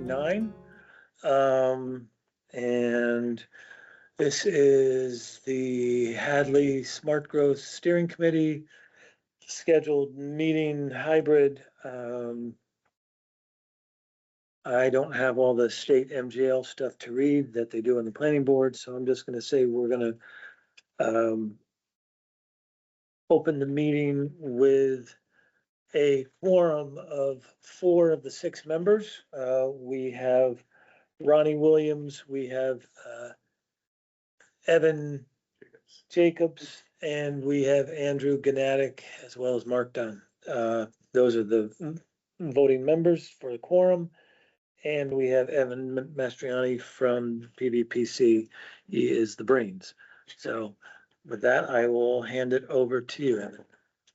9. And this is the Hadley Smart Growth Steering Committee scheduled meeting hybrid. I don't have all the state MGL stuff to read that they do on the planning board, so I'm just gonna say we're gonna open the meeting with a quorum of 4 of the 6 members. We have Ronnie Williams, we have Evan Jacobs, and we have Andrew Gnatic, as well as Mark Dunn. Those are the voting members for the quorum. And we have Evan Mastriani from PVPC. He is the brains. So with that, I will hand it over to you, Evan.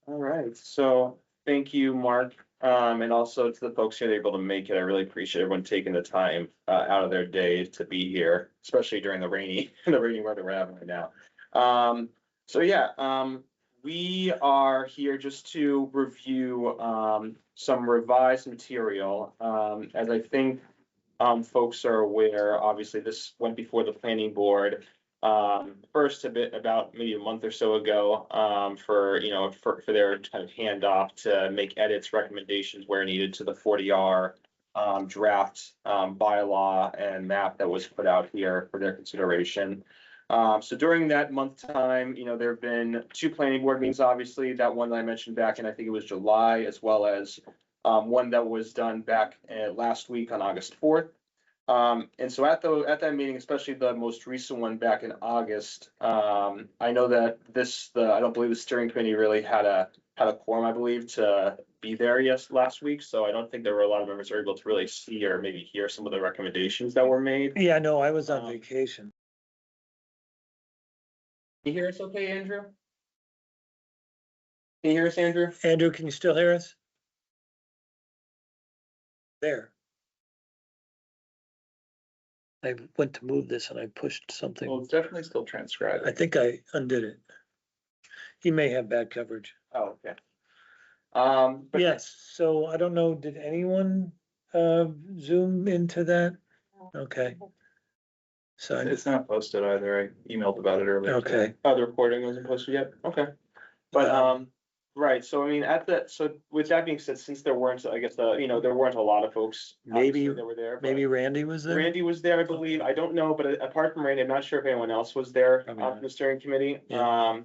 All right, so thank you, Mark, and also to the folks who are able to make it. I really appreciate everyone taking the time out of their day to be here, especially during the rainy weather we're having right now. So yeah, we are here just to review some revised material. As I think folks are aware, obviously this went before the planning board first a bit about maybe a month or so ago for their kind of handoff to make edits, recommendations where needed to the 40R draft bylaw and map that was put out here for their consideration. So during that month time, there have been 2 planning board meetings, obviously, that one that I mentioned back in, I think it was July, as well as one that was done back last week on August 4th. And so at that meeting, especially the most recent one back in August, I know that I don't believe the steering committee really had a quorum, I believe, to be there last week. So I don't think there were a lot of members who were able to really see or maybe hear some of the recommendations that were made. Yeah, no, I was on vacation. Can you hear us okay, Andrew? Can you hear us, Andrew? Andrew, can you still hear us? There. I went to move this and I pushed something. Well, it's definitely still transcribed. I think I undid it. He may have bad coverage. Oh, okay. But yes, so I don't know, did anyone zoom into that? Okay. So It's not posted either. I emailed about it earlier. Okay. Oh, the recording wasn't posted yet? Okay. But, right, so I mean, so with that being said, since there weren't, I guess, there weren't a lot of folks. Maybe that were there. Maybe Randy was there? Randy was there, I believe. I don't know, but apart from Randy, I'm not sure if anyone else was there Probably from not. the steering committee. Yeah.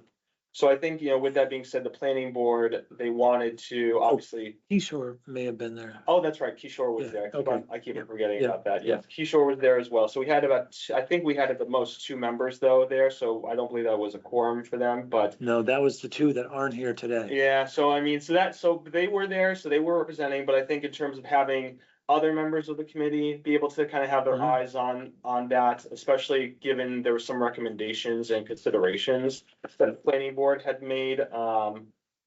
So I think, with that being said, the planning board, they wanted to obviously. Kishore may have been there. Oh, that's right, Kishore was Yeah, there. okay. I keep forgetting Yeah, about that. yeah. Kishore was there as well. So we had I think we had at the most 2 members though there, so I don't believe that was a quorum for them, but. No, that was the 2 that aren't here today. Yeah, so I mean, so they were there, so they were representing, but I think in terms of having other members of the committee be able to kind of have their eyes on that, especially given there were some recommendations and considerations that the planning board had made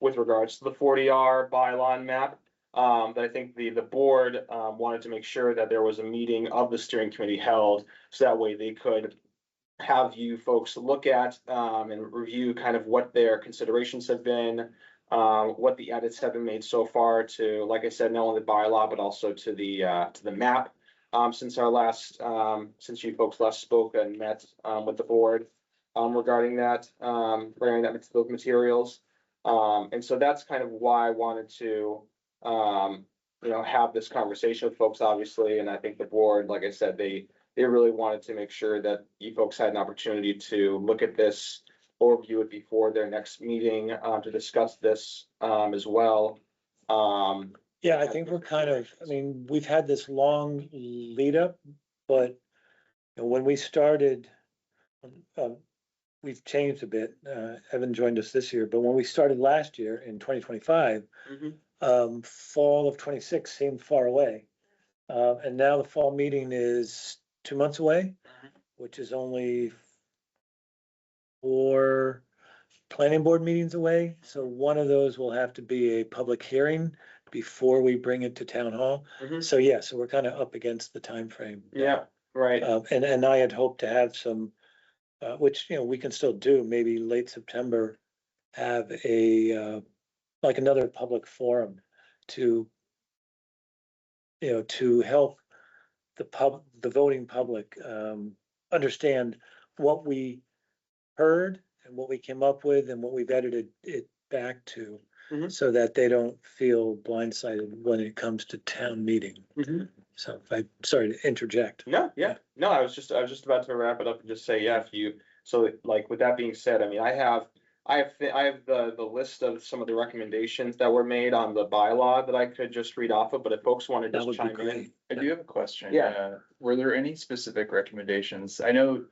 with regards to the 40R bylaw and map. That I think the board wanted to make sure that there was a meeting of the steering committee held, so that way they could have you folks look at and review kind of what their considerations have been, what the edits have been made so far to, like I said, not only the bylaw, but also to the map. Since you folks last spoke and met with the board regarding that, those materials. And so that's kind of why I wanted to, have this conversation with folks, obviously. And I think the board, like I said, they really wanted to make sure that you folks had an opportunity to look at this or review it before their next meeting to discuss this as well. Yeah, I think we've had this long lead up, but when we started, we've changed a bit. Evan joined us this year, but when we started last year in 2025, fall of 26 seemed far away. And now the fall meeting is 2 months away, which is only 4 planning board meetings away. So one of those will have to be a public hearing before we bring it to town hall. So yeah, so we're kind of up against the time frame. Yeah, right. And I had hoped to have some, which, we can still do, maybe late September, have like another public forum to help the voting public, understand what we heard and what we came up with and what we've edited it back to, Mhm. so that they don't feel blindsided when it comes to town meeting. So sorry to interject. No, yeah, no, I was just about to wrap it up and just say, yeah, if you, so like with that being said, I mean, I have the list of some of the recommendations that were made on the bylaw that I could just read off of, but if folks want to That just would be chime in. great. I do have a question. Yeah. Were there any specific recommendations? I know,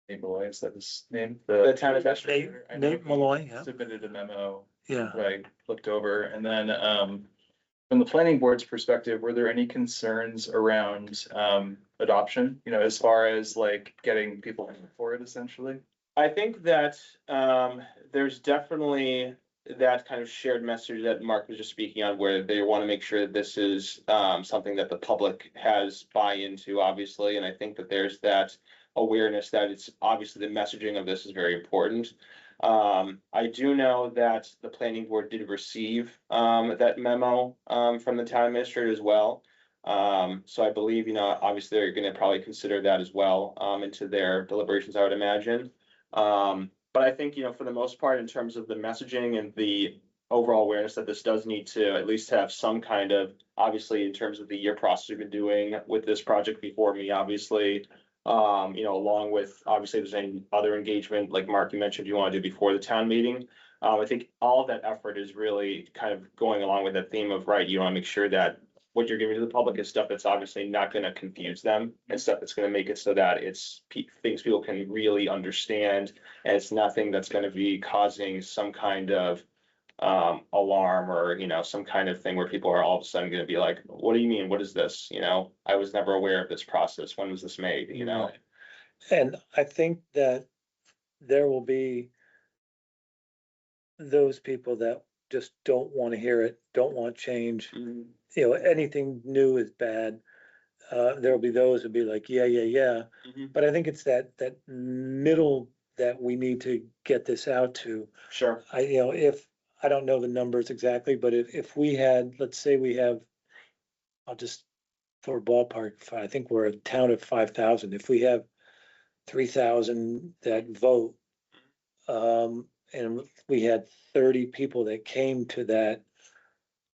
Nate Malloy, is that his name? The town administrator. I know Nate he Malloy, yeah. Submitted a memo Yeah. that I looked over, and then, from the planning board's perspective, were there any concerns around, adoption? You know, as far as like getting people for it essentially? I think that there's definitely that kind of shared message that Mark was just speaking on, where they want to make sure that this is something that the public has buy into, obviously. And I think that there's that awareness that it's obviously the messaging of this is very important. I do know that the planning board did receive that memo from the town administrator as well. So I believe, obviously they're gonna probably consider that as well into their deliberations, I would imagine. But I think, for the most part, in terms of the messaging and the overall awareness that this does need to at least have some kind of, obviously, in terms of the year process we've been doing with this project before me, obviously. Along with, obviously, if there's any other engagement, like Mark, you mentioned you want to do before the town meeting. I think all of that effort is really kind of going along with that theme of, right, you want to make sure that what you're giving to the public is stuff that's obviously not gonna confuse them, and stuff that's gonna make it so that it's things people can really understand, and it's nothing that's gonna be causing some kind of alarm or, some kind of thing where people are all of a sudden gonna be like, what do you mean? What is this? I was never aware of this process. When was this made? Right. And I think that there will be those people that just don't want to hear it, don't want change. Mhm. Anything new is bad. There'll be those who'll be like, yeah, yeah, yeah. Mhm. But I think it's that middle that we need to get this out to. Sure. If, I don't know the numbers exactly, but if we had, let's say we have, I'll just, for a ballpark, I think we're a town of 5,000. If we have 3,000 that vote, and we had 30 people that came to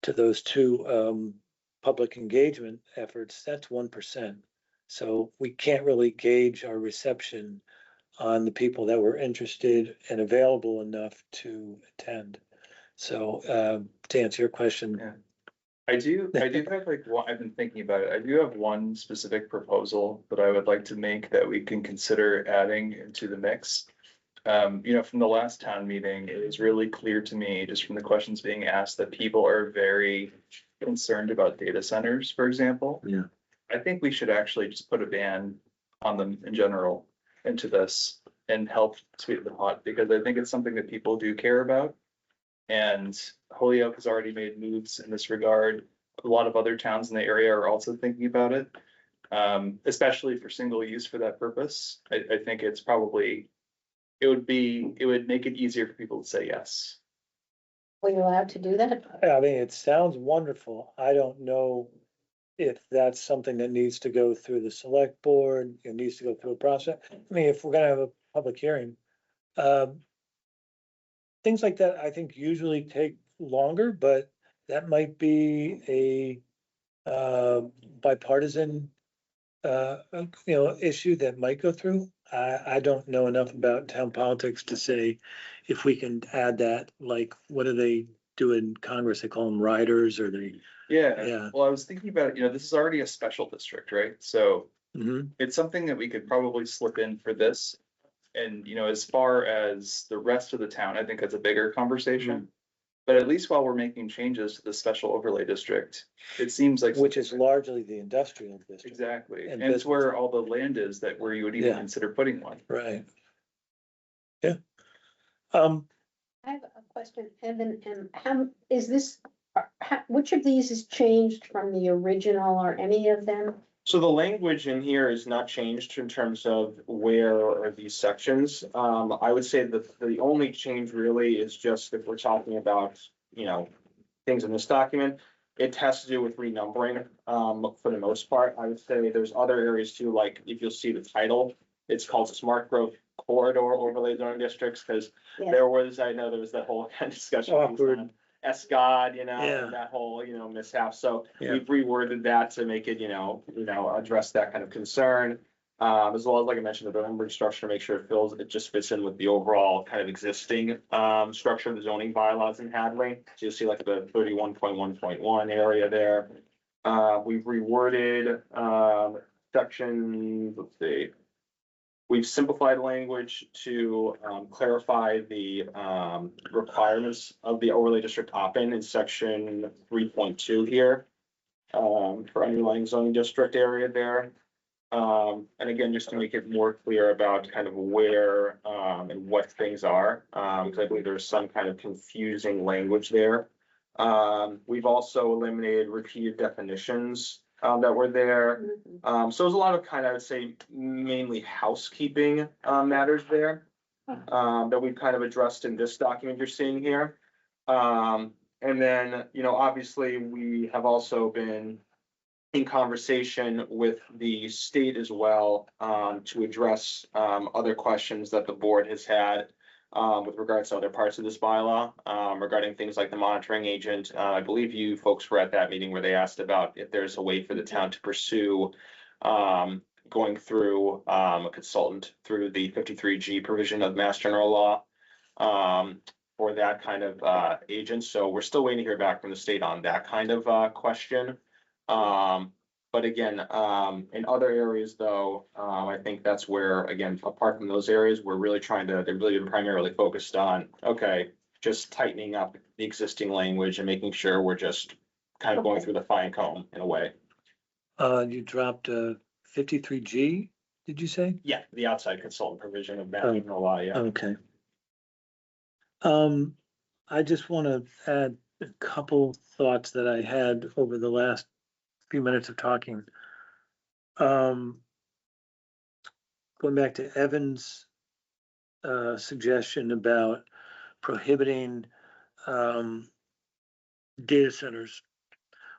those two, public engagement efforts, that's 1%. So we can't really gauge our reception on the people that were interested and available enough to attend. So, to answer your question. Yeah. I do have like I've been thinking about it. I do have one specific proposal that I would like to make that we can consider adding into the mix. From the last town meeting, it was really clear to me, just from the questions being asked, that people are very concerned about data centers, for example. Yeah. I think we should actually just put a ban on them in general into this and help sweeten the pot, because I think it's something that people do care about. And Holyoke has already made moves in this regard. A lot of other towns in the area are also thinking about it, especially for single use for that purpose. I think it's probably, it would make it easier for people to say yes. Were you allowed to do that? I mean, it sounds wonderful. I don't know if that's something that needs to go through the select board, it needs to go through a process. I mean, if we're gonna have a public hearing, things like that, I think usually take longer, but that might be a bipartisan issue that might go through. I don't know enough about town politics to say if we can add that, like, what do they do in Congress? They call them riders, or they, Yeah, Yeah. well, I was thinking about, this is already a special district, right? So Mhm. it's something that we could probably slip in for this. And, as far as the rest of the town, I think that's a bigger conversation. But at least while we're making changes to the special overlay district, it seems like. Which is largely the industrial district. Exactly, and and it's where business. all the land is where you would even Yeah. consider putting one. Right. Yeah. I have a question, Evan, and how is this, which of these is changed from the original or any of them? So the language in here is not changed in terms of where are these sections. I would say that the only change really is just if we're talking about, things in this document. it has to do with renumbering, for the most part. I would say there's other areas too, like if you'll see the title, it's called Smart Growth Corridor Overlay Zoning Districts, because Yeah. I know there was that whole discussion. Awkward. SCOD, Yeah. and that whole, mishap. So Yeah. we've reworded that to make it, address that kind of concern. As well as, like I mentioned, the numbering structure, make sure it just fits in with the overall kind of existing, structure of the zoning bylaws in Hadley. So you'll see like the 31.1.1 area there. We've reworded, sections, let's see. We've simplified language to clarify the requirements of the overlay district opt-in in section 3.2 here, for underlying zoning district area there. And again, just to make it more clear about kind of where and what things are, because I believe there's some kind of confusing language there. We've also eliminated repeated definitions that were there. So there's a lot of kind of, I would say, mainly housekeeping matters there that we've kind of addressed in this document you're seeing here. And then, obviously, we have also been in conversation with the state as well to address other questions that the board has had with regards to other parts of this bylaw, regarding things like the monitoring agent. I believe you folks were at that meeting where they asked about if there's a way for the town to pursue going through a consultant through the 53G provision of Mass General Law for that kind of agent. So we're still waiting to hear back from the state on that kind of question. But again, in other areas though, I think that's where, again, apart from those areas, they're really primarily focused on, okay, just tightening up the existing language and making sure we're just kind of going through the fine comb in a way. You dropped 53G, did you say? Yeah, the outside consultant provision of Mass General Law, yeah. Okay. I just want to add a couple thoughts that I had over the last few minutes of talking. Going back to Evan's suggestion about prohibiting data centers.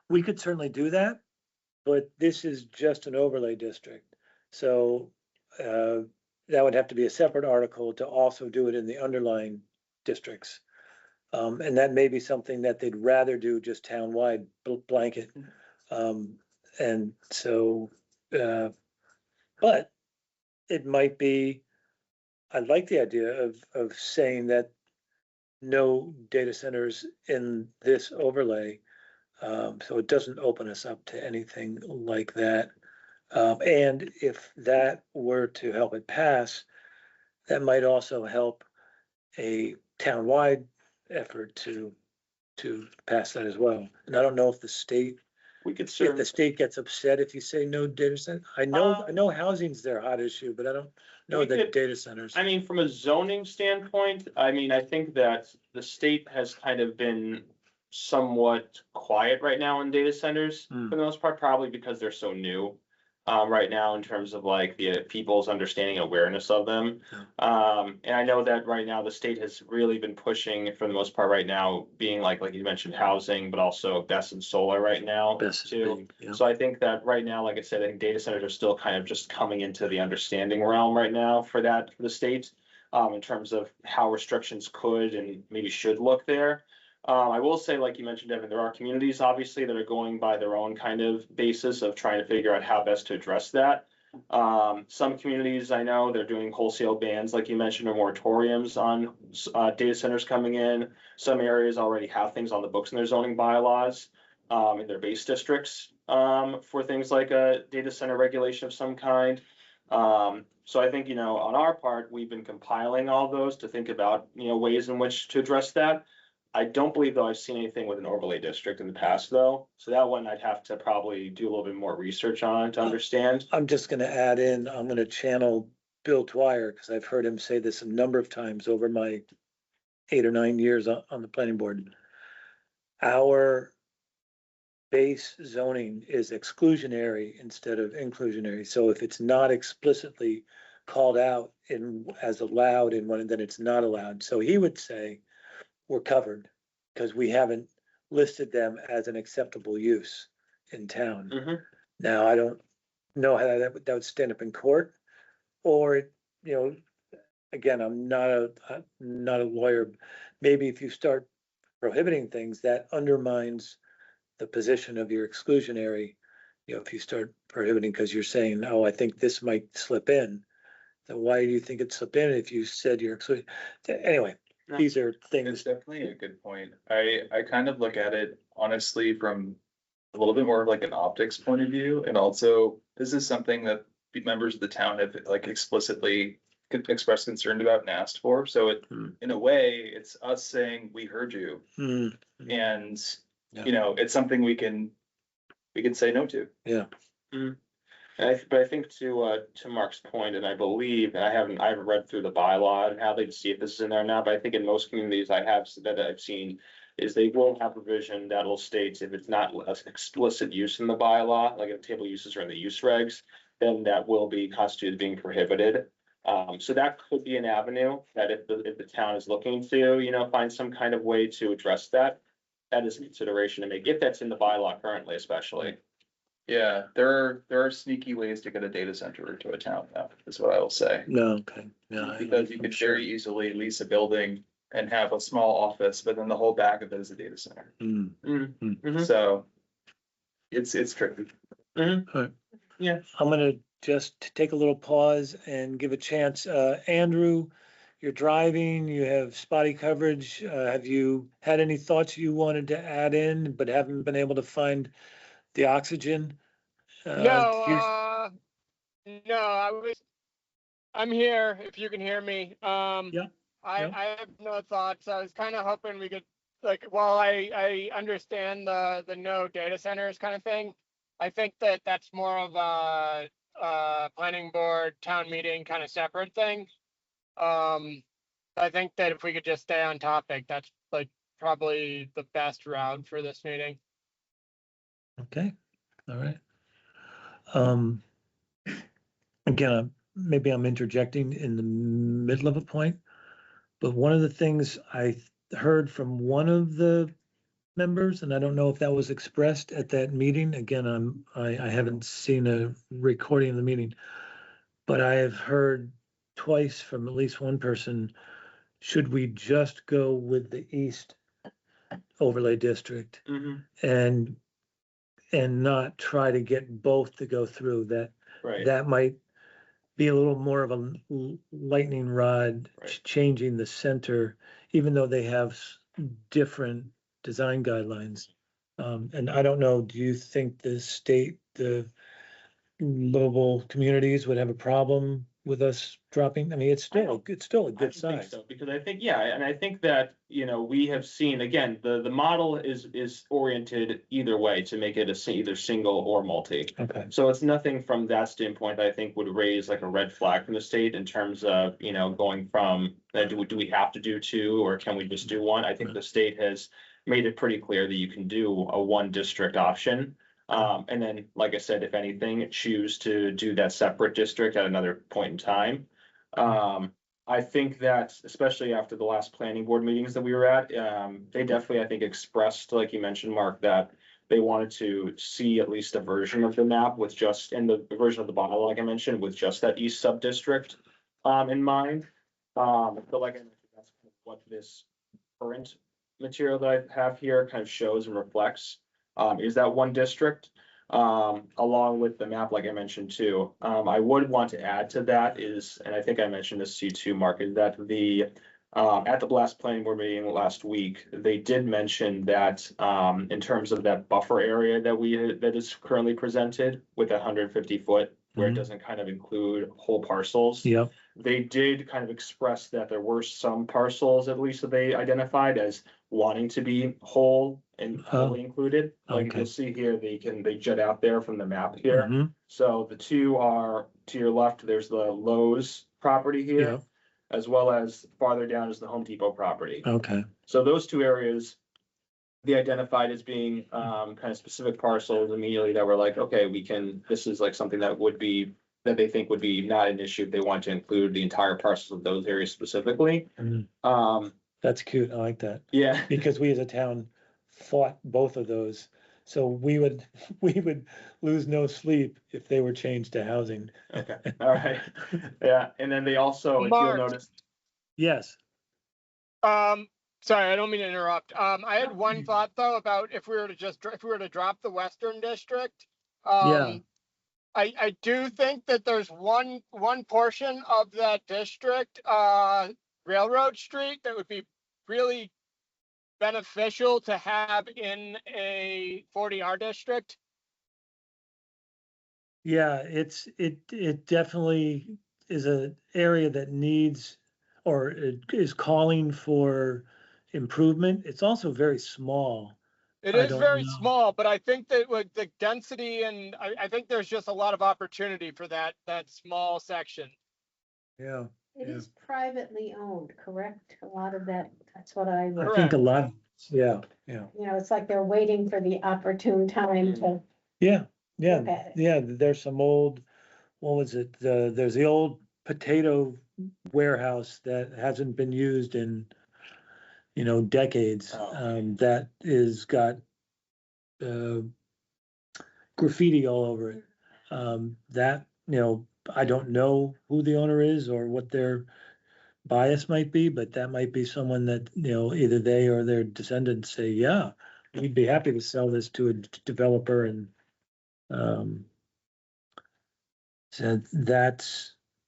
We could certainly do that, but this is just an overlay district. So that would have to be a separate article to also do it in the underlying districts. And that may be something that they'd rather do just townwide blanket. And so, but it might be, I like the idea of saying that no data centers in this overlay. So it doesn't open us up to anything like that. And if that were to help it pass, that might also help a townwide effort to pass that as well. And I don't know if the state, We could if certainly. the state gets upset if you say no data center. I know housing's their hot issue, but I don't know We that could- data centers. I mean, from a zoning standpoint, I think that the state has kind of been somewhat quiet right now in data centers for the most part, probably because they're so new. Right now in terms of like the people's understanding and awareness of them. And I know that right now the state has really been pushing for the most part right now, being like you mentioned, housing, but also BESS and solar right now Best is too. big, yeah. So I think that right now, like I said, I think data centers are still kind of just coming into the understanding realm right now for the state, in terms of how restrictions could and maybe should look there. I will say, like you mentioned, Evan, there are communities obviously that are going by their own kind of basis of trying to figure out how best to address that. Some communities I know they're doing wholesale bans, like you mentioned, or moratoriums on data centers coming in. Some areas already have things on the books in their zoning bylaws, in their base districts, for things like a data center regulation of some kind. So I think, on our part, we've been compiling all those to think about, ways in which to address that. I don't believe though I've seen anything with an overlay district in the past though. So that one I'd have to probably do a little bit more research on to understand. I'm just gonna add in, I'm gonna channel Bill Dwyer, because I've heard him say this a number of times over my 8 or 9 years on the planning board. Our base zoning is exclusionary instead of inclusionary. So if it's not explicitly called out as allowed in one, then it's not allowed. So he would say we're covered because we haven't listed them as an acceptable use in town. Mhm. Now, I don't know how that would stand up in court, or, you know, again, I'm not a lawyer. Maybe if you start prohibiting things, that undermines the position of your exclusionary. You know, if you start prohibiting because you're saying, oh, I think this might slip in, then why do you think it slipped in if you said you're excluding? Anyway, No. these are It's things, definitely a good point. I kind of look at it honestly from a little bit more of like an optics point of view. And also, this is something that members of the town have like explicitly expressed concern about and asked for. So it, Hmm. in a way, it's us saying, we heard you. hmm, And, Yeah. you know, it's something we can say no to. yeah, But I think to Mark's point, and I believe, and I haven't read through the bylaw and how they see if this is in there now, but I think in most communities that I've seen is they will have a provision that will state if it's not an explicit use in the bylaw, like if table uses are in the use regs, then that will be constituted being prohibited. So that could be an avenue that if the town is looking to, you know, find some kind of way to address that, that is a consideration to make, if that's in the bylaw currently, especially. Yeah, there are sneaky ways to get a data center into a town now, is what I will say. no, okay, yeah. Because you I'm could sure. very easily lease a building and have a small office, but then the whole back of it is a data center. Hmm. Mhm. So it's tricky. Yeah. I'm gonna just take a little pause and give a chance. Andrew, you're driving, you have spotty coverage. Have you had any thoughts you wanted to add in, but haven't been able to find the oxygen? No, I'm here if you can hear me. Yeah, I, yeah. I have no thoughts. I was kind of hoping we could, like, while I understand the no data centers kind of thing, I think that that's more of a planning board, town meeting kind of separate thing. I think that if we could just stay on topic, that's like probably the best route for this meeting. Okay, all right. Again, maybe I'm interjecting in the middle of a point, but one of the things I heard from one of the members, and I don't know if that was expressed at that meeting. Again, I haven't seen a recording of the meeting, but I have heard twice from at least one person, should we just go with the East overlay district Mhm. and not try to get both to go through? Right. That might be a little more of a lightning rod, Right. changing the center, even though they have different design guidelines. And I don't know, do you think the state, the livable communities would have a problem with us dropping? I mean, it's still a I good don't think size. so, because I think, yeah, and I think that, you know, we have seen, again, the model is oriented either way to make it either single or multi. Okay, So it's nothing from that standpoint that I think would raise like a red flag from the state in terms of, you know, going from, do we have to do two, or can we just do one? I think the state has made it pretty clear that you can do a one district option. And then, like I said, if anything, choose to do that separate district at another point in time. I think that especially after the last planning board meetings that we were at, they definitely, I think, expressed, like you mentioned, Mark, that they wanted to see at least a version of the map with just, and the version of the bylaw, like I mentioned, with just that east sub-district in mind. But like I mentioned, that's kind of what this current material that I have here kind of shows and reflects, is that one district. Along with the map, like I mentioned too. I would want to add to that is, and I think I mentioned this to you too, Mark, is that at the last planning board meeting last week, they did mention that, in terms of that buffer area that is currently presented with 150 foot, where it Mhm. doesn't kind of include whole parcels. yep, They did kind of express that there were some parcels, at least, that they identified as wanting to be whole and wholly included. Like if okay. you'll see here, they jut out there from the map here. Mhm. So the two are to your left, there's the Lowe's property here, Yep, as well as farther down is the Home Depot property. okay, So those two areas, they identified as being kind of specific parcels immediately that were like, okay, this is like something that they think would be not an issue if they want to include the entire parcels of those areas specifically. Mhm. Um, That's cute, I like that, yeah, because we as a town fought both of those. So we would, we would lose no sleep if they were changed to housing. Okay, all right. Yeah, and then they also, if you'll Mark. notice, Yes, Sorry, I don't mean to interrupt. I had one thought though about if we were to if we were to drop the Western District. Yeah. I do think that there's one portion of that district, Railroad Street, that would be really beneficial to have in a 40R district. yeah, it definitely is an area that needs, or it is calling for improvement. It's also very small. It I is don't very know. small, but I think that with the density and I think there's just a lot of opportunity for that small section. Yeah, It Yeah. is privately owned, correct? A lot of that, that's what I I read. think a lot, yeah, yeah. You know, it's like they're waiting for the opportune time to, Yeah, yeah, Look at it. yeah, there's some old, what was it, there's the old potato warehouse that hasn't been used in, decades, Oh. that is got uh, graffiti all over it. That, I don't know who the owner is or what their bias might be, but that might be someone that, either they or their descendants say, yeah, we'd be happy to sell this to a developer and, so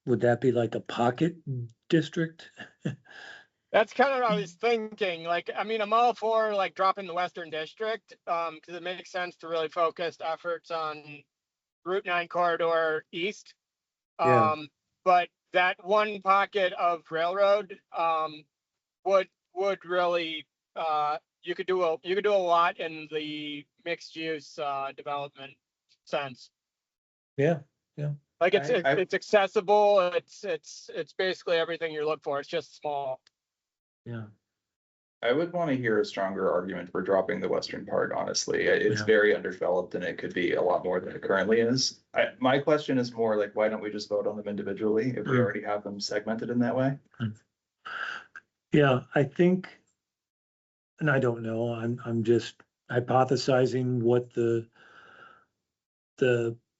would that be like a pocket district? That's kind of what I was thinking. Like, I mean, I'm all for like dropping the Western District, because it makes sense to really focus efforts on Route 9 corridor east. Yeah. But that one pocket of railroad, would really, you could do a lot in the mixed use, development sense. Yeah, Like it's, I- it's accessible. It's basically everything you look for. It's just small. yeah, I would want to hear a stronger argument for dropping the western part, honestly. It's Yeah. very underdeveloped and it could be a lot more than it currently is. My question is more like, why don't we just vote on them individually if we Mm. already have them segmented in that way? yeah, I think, and I don't know, I'm just hypothesizing what the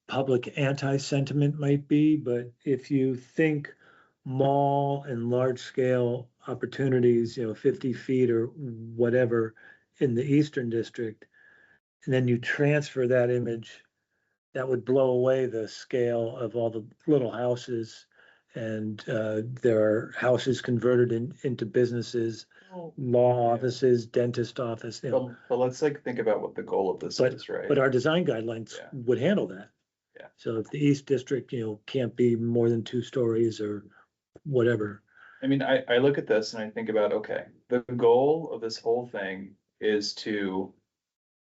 public anti-sentiment might be, but if you think mall and large scale opportunities, 50 feet or whatever in the Eastern District, and then you transfer that image, that would blow away the scale of all the little houses. And there are houses converted into businesses, law offices, dentist office, But let's like think about what the goal of this is, right? but our design guidelines Yeah. would handle that. Yeah. So if the East District, can't be more than 2 stories or whatever. I mean, I look at this and I think about, okay, the goal of this whole thing is to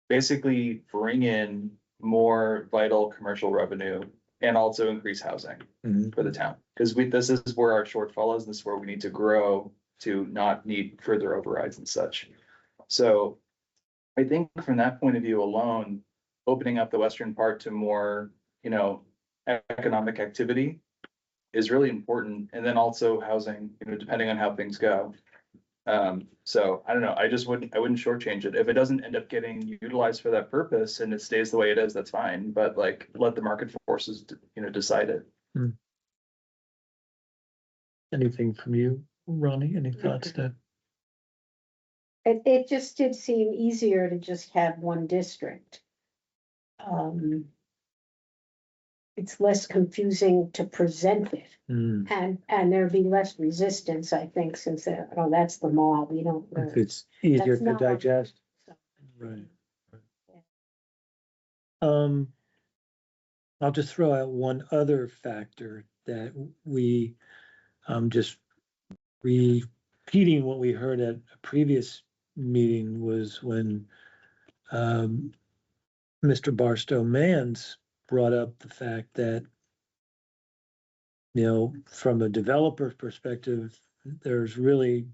basically bring in more vital commercial revenue and also increase housing for the town. Because this is where our shortfall is, this is where we need to grow to not need further overrides and such. So I think from that point of view alone, opening up the western part to more, economic activity is really important. And then also housing, depending on how things go. So I don't know, I wouldn't shortchange it. If it doesn't end up getting utilized for that purpose and it stays the way it is, that's fine. But like, let the market forces, decide it. Anything from you, Ronnie? Any thoughts that? it just did seem easier to just have one district. It's less confusing to present it and there'd be less resistance, I think, since that's the mall, we don't. If it's easier That's to not what- digest. Right. I'll just throw out one other factor that we, just repeating what we heard at a previous meeting was when, Mr. Barstow Mans brought up the fact that, from a developer perspective, there's really,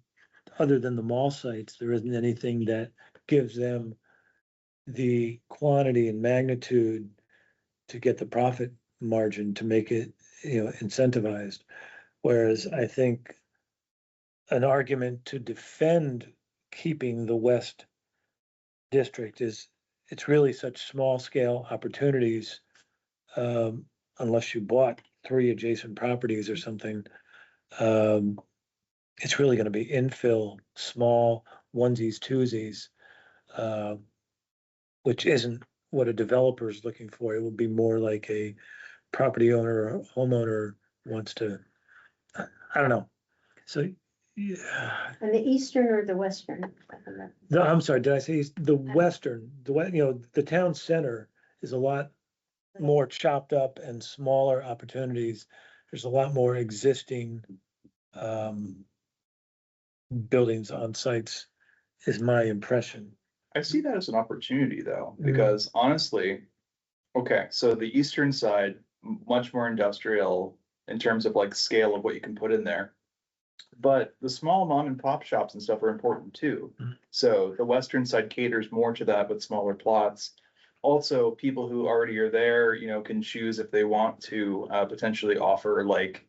other than the mall sites, there isn't anything that gives them the quantity and magnitude to get the profit margin to make it, incentivized. Whereas I think an argument to defend keeping the west district is, it's really such small scale opportunities. Unless you bought 3 adjacent properties or something. It's really gonna be infill, small onesies, twosies. Which isn't what a developer is looking for. It would be more like a property owner or homeowner wants to, I don't know. So, yeah, And the eastern or the western? no, I'm sorry, did I say the western, the town center is a lot more chopped up and smaller opportunities. There's a lot more existing buildings on sites, is my impression. I see that as an opportunity though, Mhm. because honestly, okay, so the eastern side, much more industrial in terms of like scale of what you can put in there. But the small mom and pop shops and stuff are important too. Mhm. So the western side caters more to that with smaller plots. Also, people who already are there, can choose if they want to potentially offer like,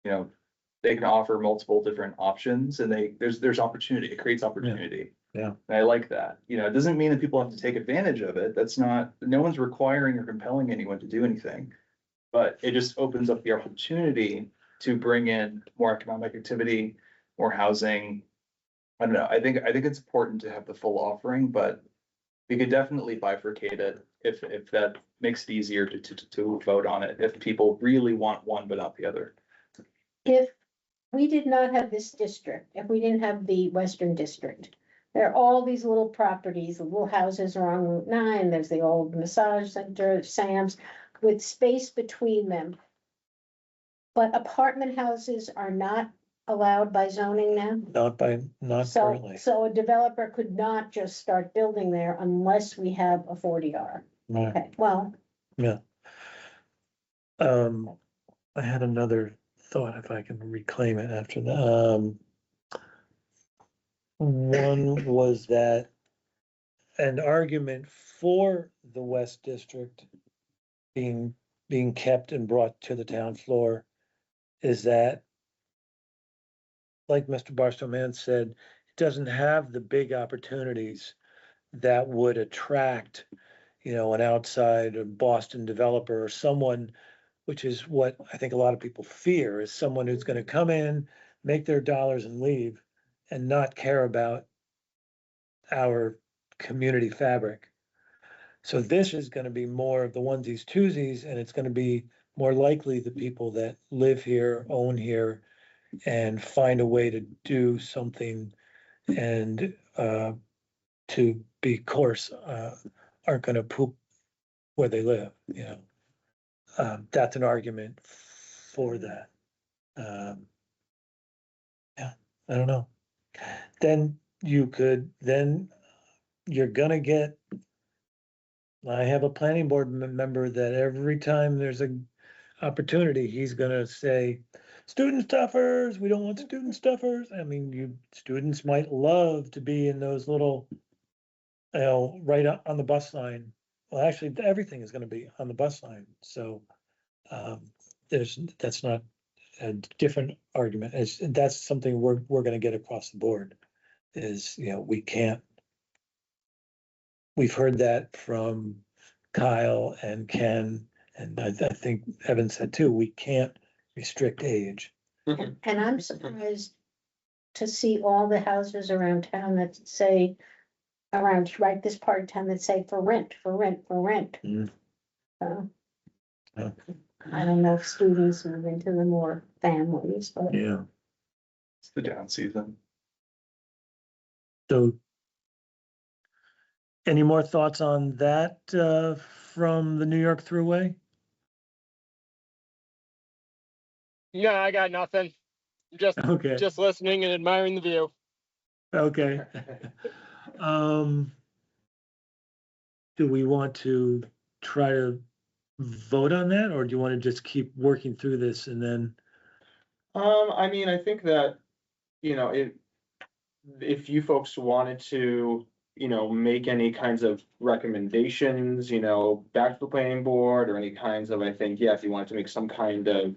they can offer multiple different options and there's opportunity. It creates opportunity. Yeah. And I like that. It doesn't mean that people have to take advantage of it. That's not, no one's requiring or compelling anyone to do anything. But it just opens up the opportunity to bring in more economic activity, more housing. I don't know. I think it's important to have the full offering, but we could definitely bifurcate it if that makes it easier to vote on it, if people really want one but not the other. If we did not have this district, if we didn't have the western district, there are all these little properties, the little houses are on Route 9, there's the old massage center, Sam's, with space between them. But apartment houses are not allowed by zoning now? Not So, currently. so a developer could not just start building there unless we have a 40R. Right. Okay, well, I had another thought, if I can reclaim it after that. One was that an argument for the West District being kept and brought to the town floor is that, like Mr. Barstow Mann said, it doesn't have the big opportunities that would attract, an outside or Boston developer or someone, which is what I think a lot of people fear, is someone who's gonna come in, make their dollars and leave and not care about our community fabric. So this is gonna be more of the onesies, twosies, and it's gonna be more likely the people that live here, own here, and find a way to do something and to be coarse, aren't gonna poop where they live. That's an argument for that. Yeah, I don't know. Then you're gonna get, I have a planning board member that every time there's a opportunity, he's gonna say, student stuffers, we don't want student stuffers. I mean, students might love to be in those little, right on the bus line. Well, actually, everything is gonna be on the bus line, so, that's not a different argument. That's something we're gonna get across the board, is, we can't. We've heard that from Kyle and Ken, and I think Evan said too, we can't restrict age. and I'm surprised to see all the houses around town that say, around, right, this part of town that say for rent, for rent, for rent. Mm. So, Yeah. I don't know if students move into them or families, but. Yeah. It's the down season. So any more thoughts on that from the New York Thruway? No, I got nothing. Just Okay, listening and admiring the view. okay. Do we want to try to vote on that, or do you want to just keep working through this and then? I mean, I think that, if you folks wanted to, make any kinds of recommendations, back to the planning board or any kinds of, I think, yeah, if you wanted to make some kind of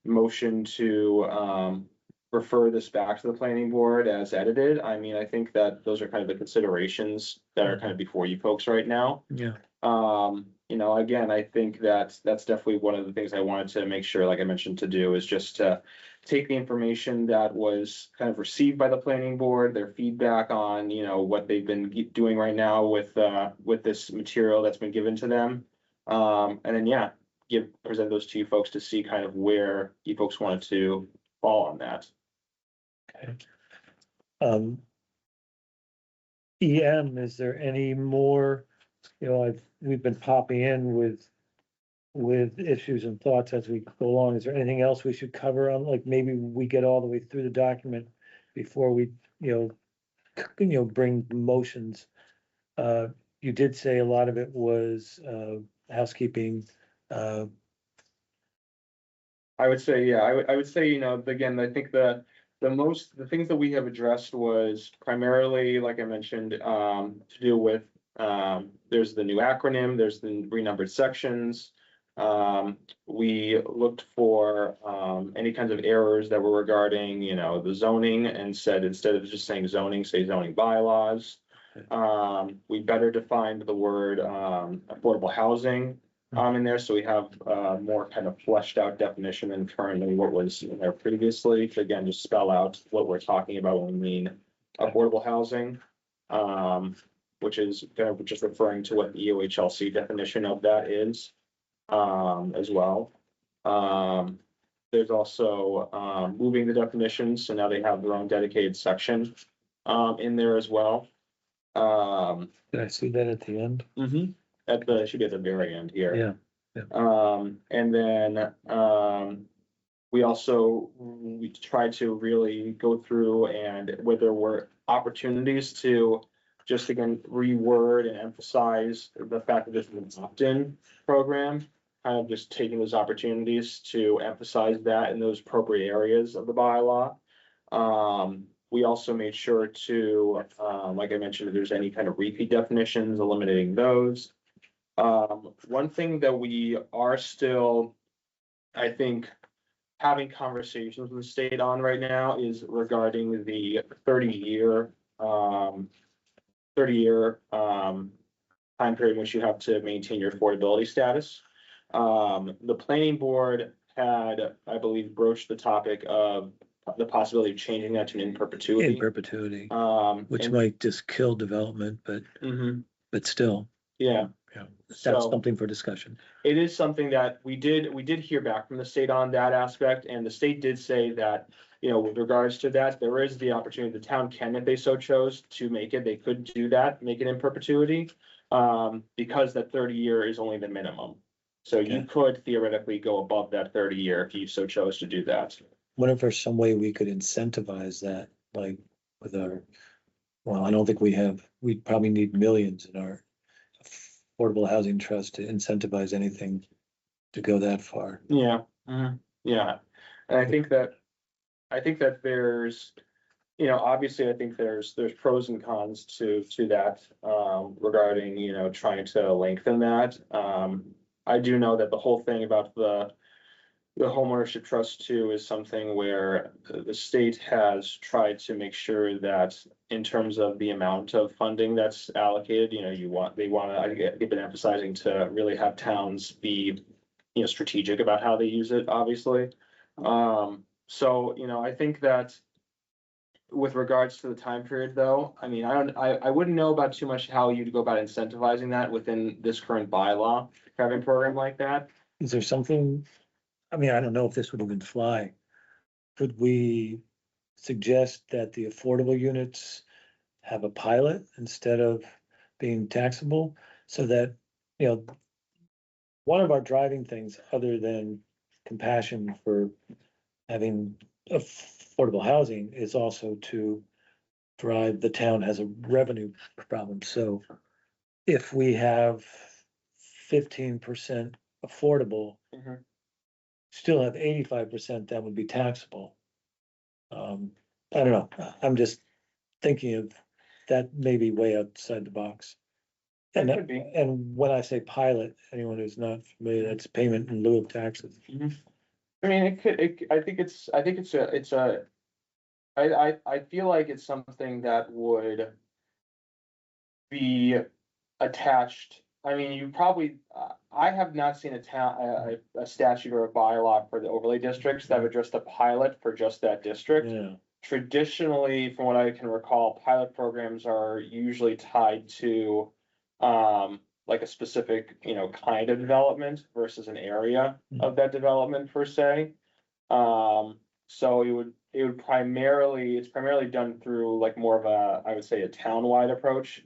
motion to, refer this back to the planning board as edited, I mean, I think that those are kind of the considerations that are kind of before you folks right now. Yeah. You know, again, I think that that's definitely one of the things I wanted to make sure, like I mentioned, to do is just to take the information that was kind of received by the planning board, their feedback on, you know, what they've been doing right now with this material that's been given to them. And then, yeah, present those to you folks to see kind of where you folks wanted to fall on that. EM, is there any more, we've been popping in with issues and thoughts as we go along. Is there anything else we should cover on, like, maybe we get all the way through the document before we, bring motions? You did say a lot of it was, housekeeping, I would say, yeah, I would say, again, I think the things that we have addressed was primarily, like I mentioned, to do with, there's the new acronym, there's the renumbered sections. We looked for, any kinds of errors that were regarding, the zoning and said, instead of just saying zoning, say zoning bylaws. We better defined the word, affordable housing. In there, so we have more kind of fleshed out definition than currently what was in there previously, to again, just spell out what we're talking about when we mean affordable housing. Which is kind of just referring to what the EOHLC definition of that is, as well. There's also moving the definitions, so now they have their own dedicated section in there as well. did I see that at the end? Should be at the very end here. Yeah. And then, we tried to really go through and where there were opportunities to just again, reword and emphasize the fact that this is an opt-in program, kind of just taking those opportunities to emphasize that in those appropriate areas of the bylaw. We also made sure to, like I mentioned, if there's any kind of repeat definitions, eliminating those. One thing that we are still, I think, having conversations with the state on right now is regarding the 30-year time period in which you have to maintain your affordability status. The planning board had, I believe, broached the topic of the possibility of changing that to an in perpetuity. In perpetuity, which and- might just kill development, but still, Yeah. that's So- something for discussion. It is something that we did hear back from the state on that aspect, and the state did say that, with regards to that, there is the opportunity, the town can, if they so chose to make it, they could do that, make it in perpetuity. Because that 30-year is only the minimum. So you Okay. could theoretically go above that 30-year if you so chose to do that. Wonder if there's some way we could incentivize that, like with well, I don't think we'd probably need millions in our affordable housing trust to incentivize anything to go that far. Yeah, yeah, and I think that there's, obviously, I think there's pros and cons to that, regarding, trying to lengthen that. I do know that the whole thing about the homeownership trust too is something where the state has tried to make sure that in terms of the amount of funding that's allocated, they want to, they've been emphasizing to really have towns be, strategic about how they use it, obviously. So, I think that with regards to the time period though, I mean, I wouldn't know about too much how you'd go about incentivizing that within this current bylaw, having a program like that. Is there something, I mean, I don't know if this would even fly. Could we suggest that the affordable units have a pilot instead of being taxable? So that, one of our driving things, other than compassion for having affordable housing, is also to drive, the town has a revenue problem. So if we have 15% affordable, still have 85% that would be taxable. I don't know, I'm just thinking of that, maybe way outside the box. That And, could be. and when I say pilot, anyone who's not familiar, that's payment in lieu of taxes. I mean, I think it's I feel like it's something that would be attached. I mean, you probably, I have not seen a town, a statute or a bylaw for the overlay districts that would just a pilot for just that district. Yeah, Traditionally, from what I can recall, pilot programs are usually tied to, like a specific, kind of development versus an area of that development per se. So it would primarily, it's primarily done through like more of a, I would say, a town-wide approach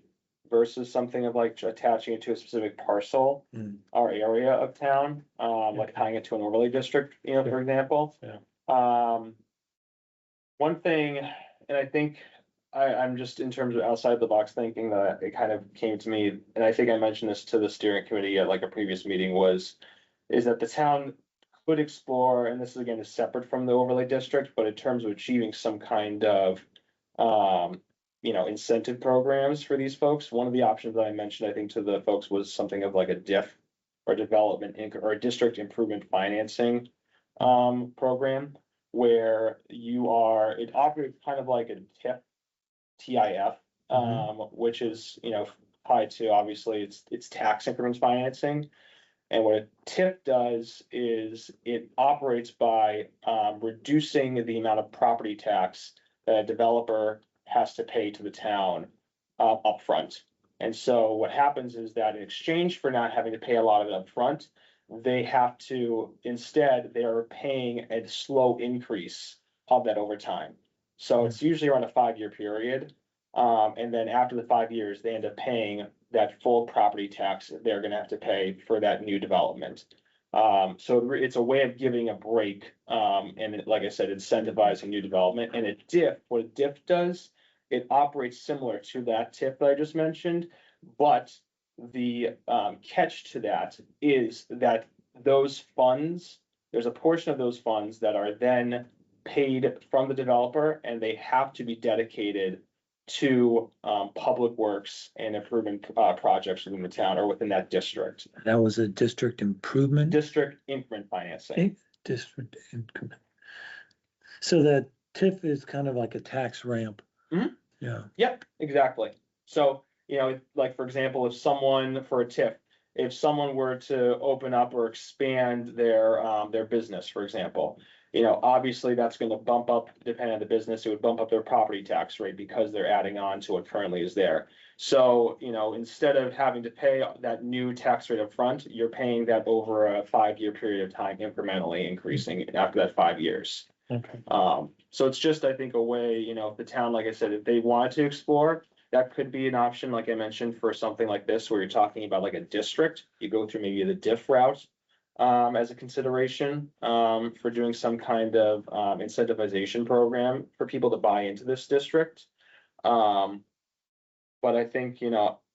versus something of like attaching it to a specific parcel Mm. or area of town, like tying it to an overlay district, for example. Yeah. One thing, and I think I'm just in terms of outside the box thinking that it kind of came to me, and I think I mentioned this to the steering committee at like a previous meeting is that the town could explore, and this is again is separate from the overlay district, but in terms of achieving some kind of, incentive programs for these folks, one of the options that I mentioned, I think to the folks was something of like a DIF or or a district improvement financing, program where it operates kind of like a TIF, which is, tied to, obviously, it's tax increments financing. And what a TIF does is it operates by reducing the amount of property tax that a developer has to pay to the town upfront. And so what happens is that in exchange for not having to pay a lot of it upfront, they are paying a slow increase of that over time. So it's usually around a 5-year period. And then after the 5 years, they end up paying that full property tax they're gonna have to pay for that new development. So it's a way of giving a break, like I said, incentivizing new development. And what a DIF does, it operates similar to that TIF that I just mentioned, but the catch to that is that those funds, there's a portion of those funds that are then paid from the developer, and they have to be dedicated to public works and improvement projects within the town or within that district. that was a district improvement. District increment financing. District increment. So that TIF is kind of like a tax ramp. Mhm. Yeah, Yep, exactly. So, like, for example, for a TIF, if someone were to open up or expand their business, for example, obviously that's gonna bump up, depending on the business, it would bump up their property tax rate because they're adding on to what currently is there. So, instead of having to pay that new tax rate up front, you're paying that over a 5-year period of time, incrementally increasing after that 5 years. okay. So it's just, I think, a way, if the town, like I said, if they wanted to explore, that could be an option, like I mentioned, for something like this, where you're talking about like a district, you go through maybe the DIF route. As a consideration, for doing some kind of, incentivization program for people to buy into this district. But I think,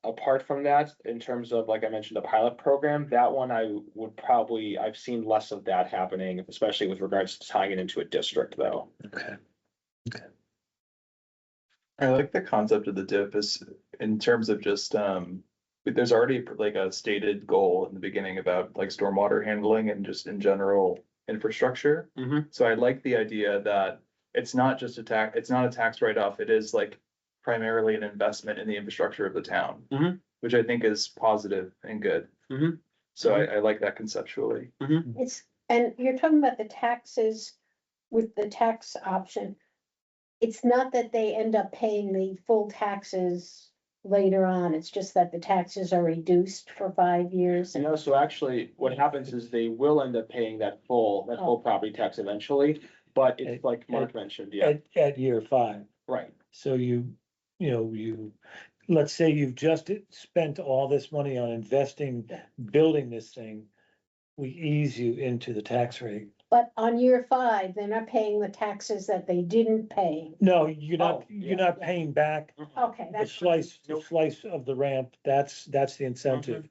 apart from that, in terms of, like I mentioned, the pilot program, that one I've seen less of that happening, especially with regards to tying it into a district, though. Okay. I like the concept of the DIP is in terms of just, there's already like a stated goal in the beginning about like stormwater handling and just in general infrastructure. Mhm. So I like the idea that it's not just it's not a tax write-off, it is like primarily an investment in the infrastructure of the town. Mhm. Which I think is positive and good. Mhm. So I like that conceptually. And you're talking about the taxes with the tax option. It's not that they end up paying the full taxes later on, it's just that the taxes are reduced for 5 years. So actually, what happens is they will end up paying that full property tax eventually, but it's like Mark mentioned, yeah, At year 5. right. So let's say you've just spent all this money on investing, building this thing. We ease you into the tax rate. But on year 5, they're not paying the taxes that they didn't pay. No, you're Oh, not paying back Okay, the that's. slice of the ramp. That's the incentive.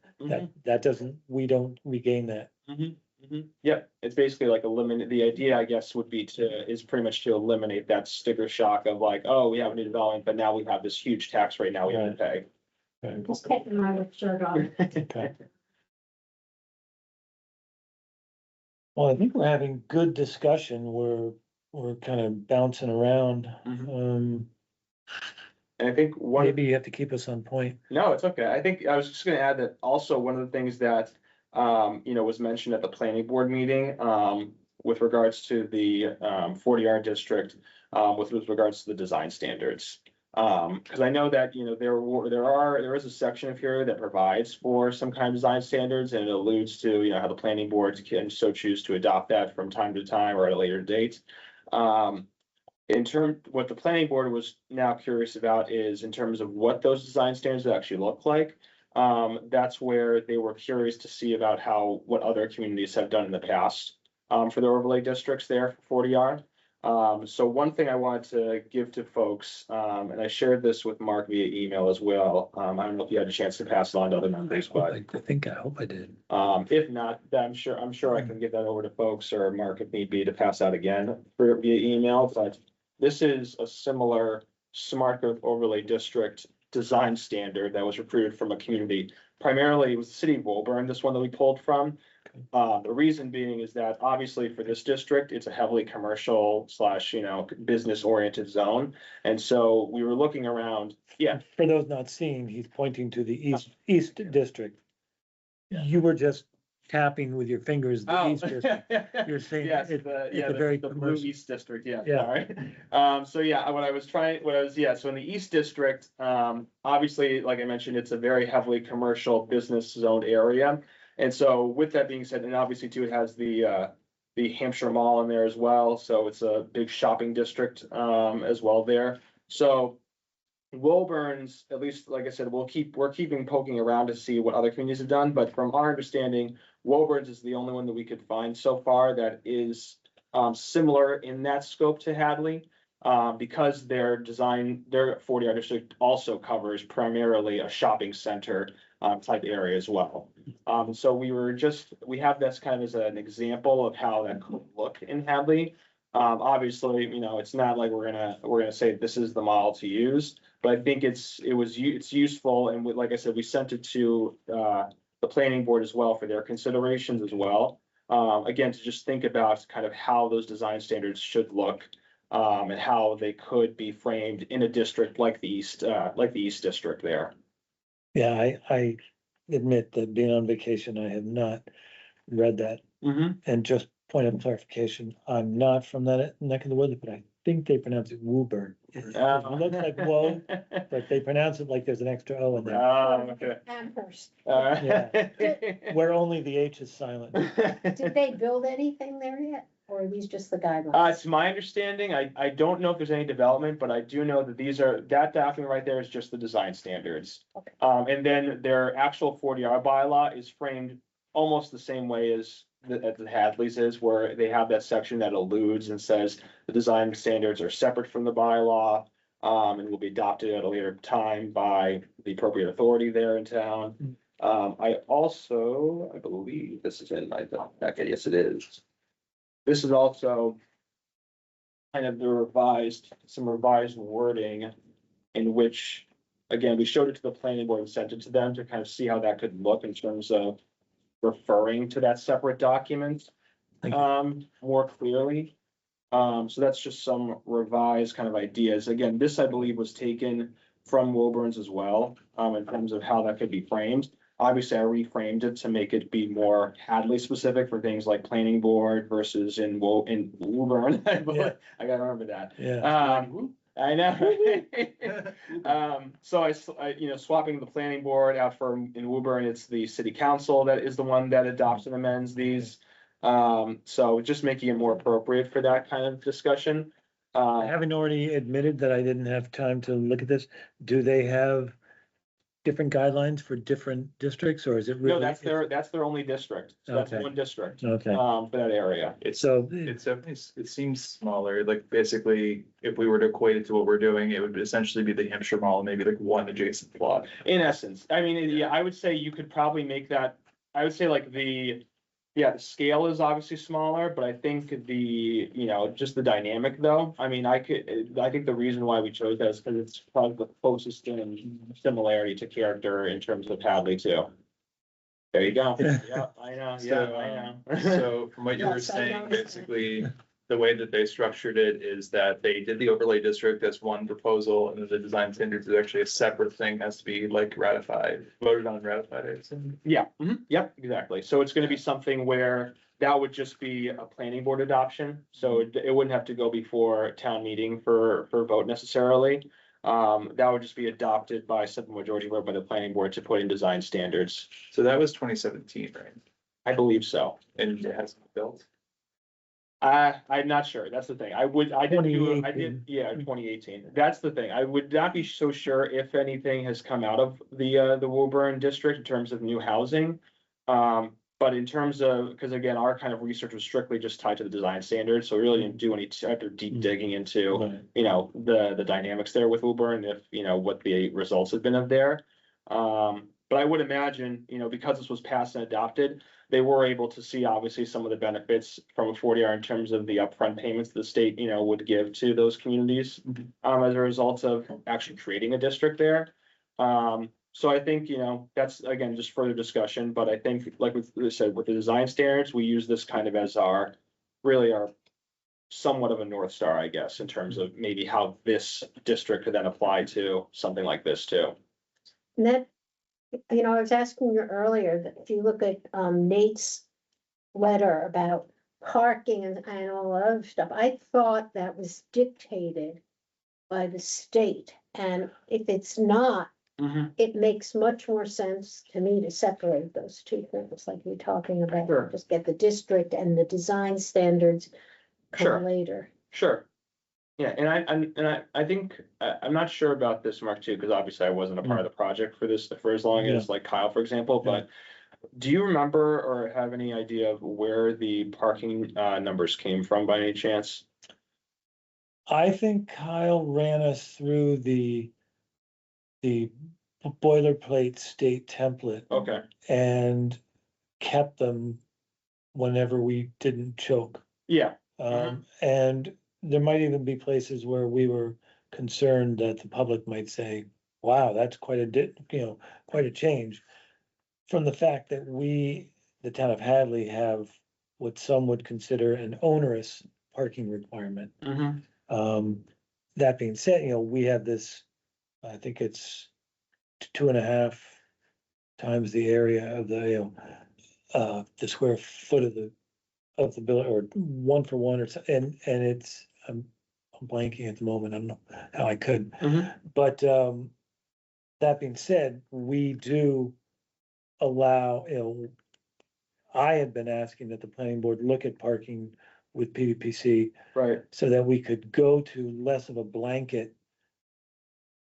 That doesn't, we don't regain that. Yep, it's basically like the idea, I guess, is pretty much to eliminate that sticker shock of like, oh, we have a new development, but now we have this huge tax rate now we have to pay. Okay, my shirt on. Okay. Well, I think we're having good discussion. We're we're kind of bouncing around. Mhm. Um, And I think one. maybe you have to keep us on point. No, it's okay. I think I was just gonna add that also one of the things that, was mentioned at the planning board meeting, with regards to the, 40R district, with regards to the design standards. Cause I know that, there is a section of here that provides for some kind of design standards and it alludes to, how the planning board can so choose to adopt that from time to time or at a later date. What the planning board was now curious about is in terms of what those design standards would actually look like. That's where they were curious to see about what other communities have done in the past, for their overlay districts there for 40R. So one thing I wanted to give to folks, and I shared this with Mark via email as well. I don't know if you had a chance to pass it on to other members, but. I hope I did. If not, then I'm sure I can give that over to folks or Mark if need be to pass out again via email, but. This is a similar smart growth overlay district design standard that was recruited from a community. Primarily, it was the city of Woburn, this one that we pulled from. The reason being is that obviously for this district, it's a heavily commercial / business oriented zone. And so we were looking around, yeah. For those not seeing, he's pointing to the east district. You were just tapping with your fingers, the east district. You're saying Yes, it's the a very blue commercial. East District, yeah, Yeah. sorry. So in the East District, obviously, like I mentioned, it's a very heavily commercial business zoned area. And so with that being said, and obviously too, it has the Hampshire Mall in there as well, so it's a big shopping district, as well there. So Woburn's, at least, like I said, we're keeping poking around to see what other communities have done, but from our understanding, Woburn's is the only one that we could find so far that is similar in that scope to Hadley. Because their 40R district also covers primarily a shopping center type area as well. So we have this kind of as an example of how that could look in Hadley. Obviously, it's not like we're gonna say this is the model to use, but I think it's useful, and like I said, we sent it to the planning board as well for their considerations as well. Again, to just think about kind of how those design standards should look, and how they could be framed in a district like the East District there. Yeah, I admit that being on vacation, I have not read that. And just point of clarification, I'm not from that neck of the woods, but I think they pronounce it Woburn. It looks like woe, but they pronounce it like there's an extra O in there, Okay. Amherst. where only the H is silent. Did they build anything there yet, or are these just the guidelines? It's my understanding, I don't know if there's any development, but I do know that that document right there is just the design standards. Okay. And then their actual 40R bylaw is framed almost the same way as the Hadley's is, where they have that section that alludes and says the design standards are separate from the bylaw, and will be adopted at a later time by the appropriate authority there in town. I believe this is in my packet, yes, it is. This is also kind of some revised wording in which, again, we showed it to the planning board and sent it to them to kind of see how that could look in terms of referring to that separate document Thank you. more clearly. So that's just some revised kind of ideas. Again, this I believe was taken from Woburn's as well, in terms of how that could be framed. Obviously, I reframed it to make it be more Hadley specific for things like planning board versus in Woburn. I gotta remember that. Yeah. I know. So swapping the planning board out in Woburn, it's the city council that is the one that adopts and amends these. So just making it more appropriate for that kind of discussion. Having already admitted that I didn't have time to look at this, do they have different guidelines for different districts, or is it really? No, that's their only district. So that's Okay. one district, Okay, for that area. so, It's definitely, it seems smaller, like basically, if we were to equate it to what we're doing, it would essentially be the Hampshire Mall, maybe like one adjacent plot. In essence, I mean, yeah, I would say you could probably make that, I would say like the scale is obviously smaller, but I think just the dynamic though, I mean, I think the reason why we chose that is because it's probably the closest in similarity to character in terms of Hadley too. There you go. Yeah. Yeah, I know, So, I know. So from what you were Yes, I saying, know. basically, the way that they structured it is that they did the overlay district as one proposal, and then the design standards is actually a separate thing, has to be like ratified, voted on and ratified, I assume. Yeah, yep, exactly. So it's gonna be something where that would just be a planning board adoption. So it wouldn't have to go before town meeting for vote necessarily. That would just be adopted by simple majority vote by the planning board to put in design standards. So that was 2017, right? I believe so. And it hasn't been built. I'm not sure. That's the thing. I did, 2018. yeah, 2018. That's the thing. I would not be so sure if anything has come out of the Woburn district in terms of new housing. But in terms of, because again, our kind of research was strictly just tied to the design standards, so we really didn't do any type of deep digging into, Right. you know, the dynamics there with Woburn, if, you know, what the results have been of there. But I would imagine, you know, because this was passed and adopted, they were able to see obviously some of the benefits from a 40R in terms of the upfront payments the state, you know, would give to those communities. As a result of actually creating a district there. So I think, you know, that's again, just further discussion, but I think, like we said, with the design standards, we use this kind of as our, really our somewhat of a North Star, I guess, in terms of maybe how this district could then apply to something like this too. And that, you know, I was asking you earlier that if you look at Nate's letter about parking and all the other stuff, I thought that was dictated by the state. And if it's not, it makes much more sense to me to separate those two things, like you're talking about. Sure. Just get the district and the design standards Sure. come later. Sure. Yeah, and I think, I'm not sure about this, Mark, too, because obviously I wasn't a part of the project for this, for as long as like Kyle, for example, but do you remember or have any idea of where the parking numbers came from by any chance? I think Kyle ran us through the boilerplate state template Okay, and kept them whenever we didn't choke. yeah, And there might even be places where we were concerned that the public might say, wow, that's quite quite a change. From the fact that we, the town of Hadley, have what some would consider an onerous parking requirement. That being said, you know, we have this, I think it's 2.5 times the area of the, you know, the square foot of the building, or 1 for 1 or so, and it's, I'm blanking at the moment, I don't know how I could. But, that being said, we do allow, you know, I had been asking that the planning board look at parking with PVPC right, so that we could go to less of a blanket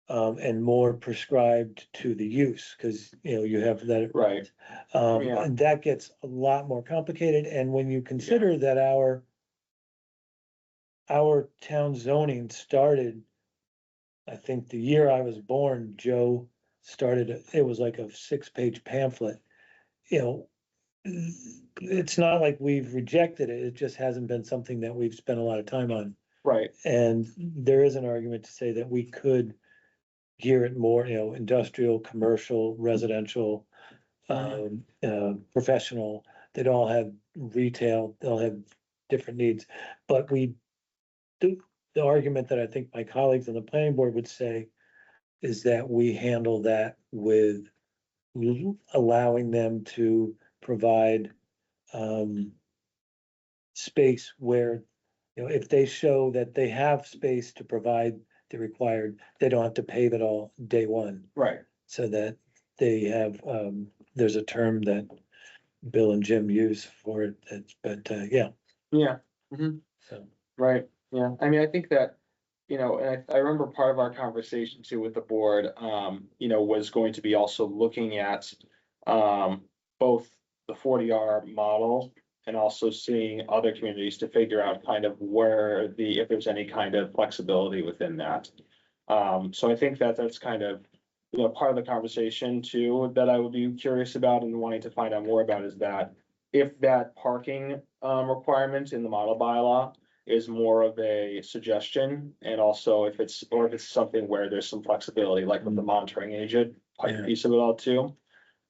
and more prescribed to the use, because, you know, you have that. right, Yeah. And that gets a lot more complicated, and when you consider that our town zoning started, I think the year I was born, Joe started, it was like a 6-page pamphlet. You know, it's not like we've rejected it, it just hasn't been something that we've spent a lot of time on. right, And there is an argument to say that we could gear it more, you know, industrial, commercial, residential, professional, they'd all have retail, they'll have different needs. But we do, the argument that I think my colleagues on the planning board would say is that we handle that with allowing them to provide space where, you know, if they show that they have space to provide the required, they don't have to pave it all day one. right, So that they have, there's a term that Bill and Jim use for it, but yeah, yeah, so. right, yeah. I mean, I think that, you know, and I remember part of our conversation too with the board, you know, was going to be also looking at both the 40R model and also seeing other communities to figure out kind of where if there's any kind of flexibility within that. So I think that that's kind of, you know, part of the conversation too, that I would be curious about and wanting to find out more about is that if that parking requirement in the model bylaw is more of a suggestion, and also if it's something where there's some flexibility, like with the monitoring agent piece of it all too.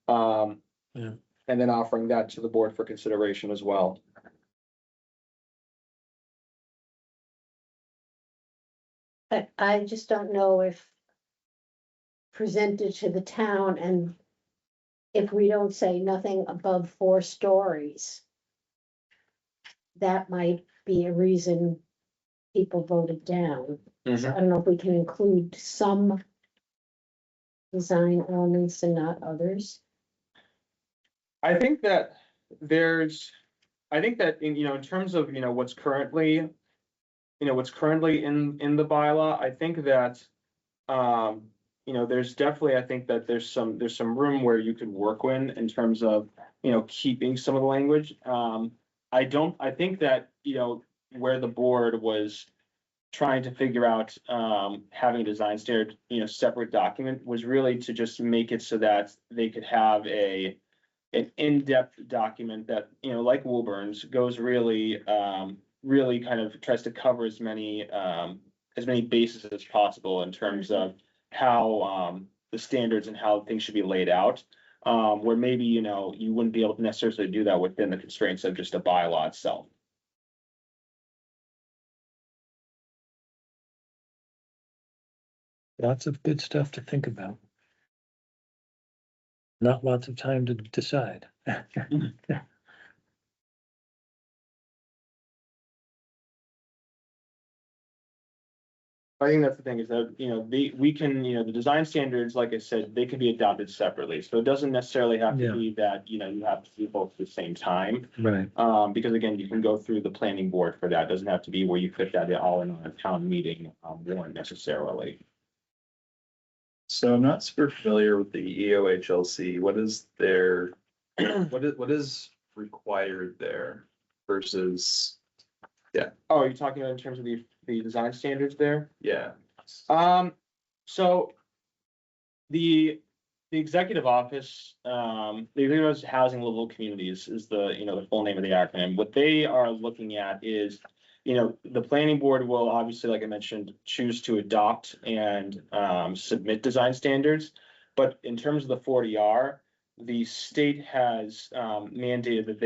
Yeah. And then offering that to the board for consideration as well. I just don't know if presented to the town and if we don't say nothing above 4 stories, that might be a reason people voted down. So I don't know if we can include some design elements and not others. I think that I think that in, in terms of, what's currently, in the bylaw, I think that, there's definitely, I think that there's some room where you could work in terms of, keeping some of the language. I think that, where the board was trying to figure out, having a design standard, separate document was really to just make it so that they could have an in-depth document that, like Woolburn's, goes really, really kind of tries to cover as many bases as possible in terms of how, the standards and how things should be laid out. Where maybe, you wouldn't be able to necessarily do that within the constraints of just a bylaw itself. Lots of good stuff to think about. Not lots of time to decide. I think that's the thing is that, we can, the design standards, like I said, they can be adopted separately. So it doesn't necessarily have Yeah. to be that, you have to do both at the same time. Right. Because again, you can go through the planning board for that. It doesn't have to be where you fit that all in on a town meeting, warrant necessarily. So I'm not super familiar with the EOHLC. What is their, what is required there versus, Oh, are you talking about in terms of the design standards there? yeah. So the executive office, the executive office of housing livable communities is the full name of the acronym. What they are looking at is, the planning board will obviously, like I mentioned, choose to adopt and submit design standards. But in terms of the 40R, the state has mandated that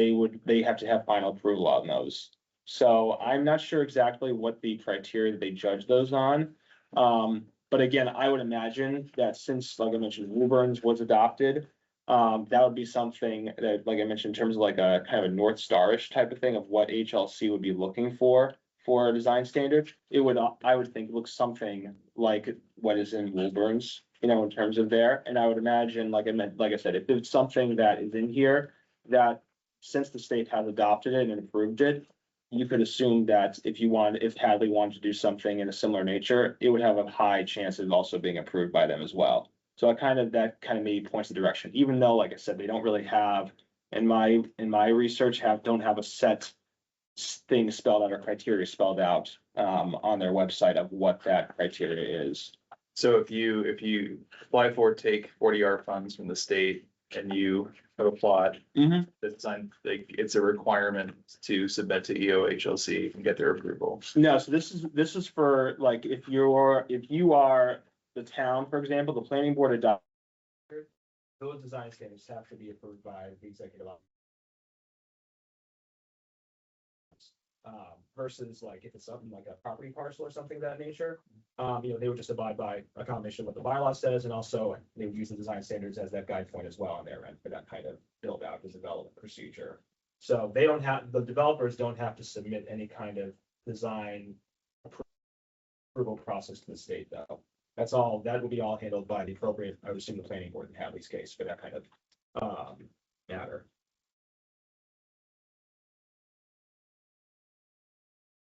they have to have final approval on those. So I'm not sure exactly what the criteria that they judge those on. But again, I would imagine that since, like I mentioned, Woolburn's was adopted, that would be something that, like I mentioned, in terms of like a kind of a North Star-ish type of thing of what HLC would be looking for a design standard. It would, I would think, look something like what is in Woolburn's, in terms of there. And I would imagine, like I said, if it's something that is in here, that since the state has adopted it and approved it, you could assume that if Hadley wanted to do something in a similar nature, it would have a high chance of also being approved by them as well. So that kind of maybe points the direction, even though, like I said, they don't really have, in my research, don't have a set thing spelled out or criteria spelled out on their website of what that criteria is. So if you apply for, take 40R funds from the state and you have a plot, Mhm. the design, like, it's a requirement to submit to EOHLC and get their approval. No, so this is for like if you are the town, for example, the planning board adopted. Those design standards have to be approved by the executive office. Versus like if it's something like a property parcel or something of that nature, they would just abide by a combination of what the bylaw says, and also they would use the design standards as that guide point as well on their end for that kind of build out as development procedure. So the developers don't have to submit any kind of design approval process to the state, though. That will be all handled by the appropriate, I would assume, the planning board in Hadley's case for that kind of matter.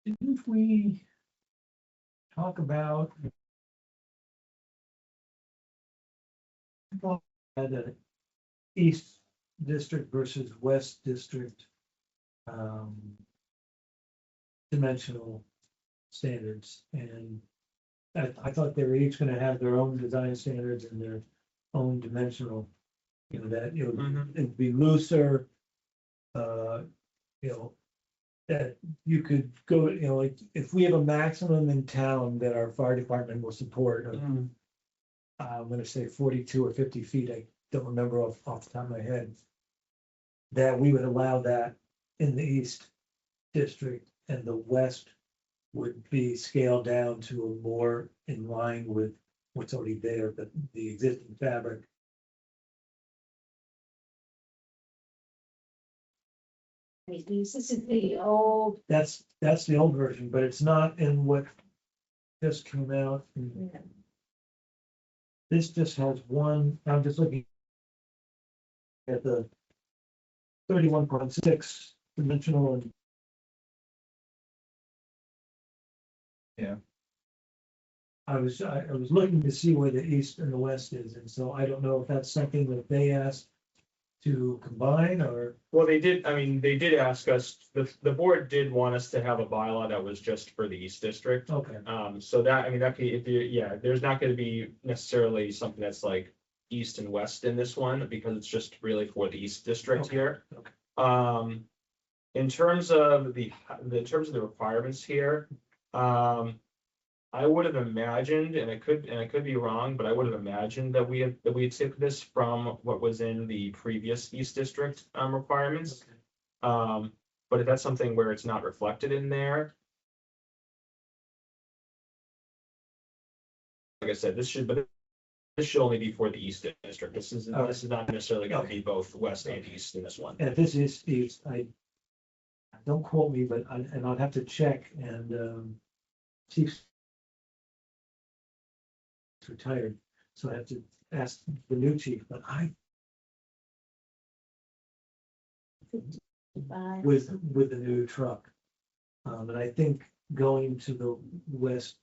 Didn't we talk about the East District versus West District dimensional standards? And I thought they were each gonna have their own design standards and their own dimensional, that it'd be looser. That you could go, like, if we have a maximum in town that our fire department will support, I'm gonna say 42 or 50 feet, I don't remember off the top of my head. That we would allow that in the East District, and the West would be scaled down to a more in line with what's already there, but the existing fabric. This is the old, That's the old version, but it's not in what just came out. This just has one, I'm just looking at the 31.6 dimensional and. Yeah. I was looking to see where the east and the west is, and so I don't know if that's something that they asked to combine or. Well, they did, I mean, they did ask us, the board did want us to have a bylaw that was just for the East District. Okay, So that, I mean, that could, if you, yeah, there's not gonna be necessarily something that's like east and west in this one, because it's just really for the East District Okay, here. okay. In terms of in terms of the requirements here, I would have imagined, and I could be wrong, but I would have imagined that we took this from what was in the previous East District, requirements. But if that's something where it's not reflected in there. Like I said, this should only be for the East District. This is not necessarily gonna be both west and east in this one. And if this is east, don't quote me, but and I'll have to check and Chief's retired, so I have to ask the new chief, but with the new truck. And I think going to the west,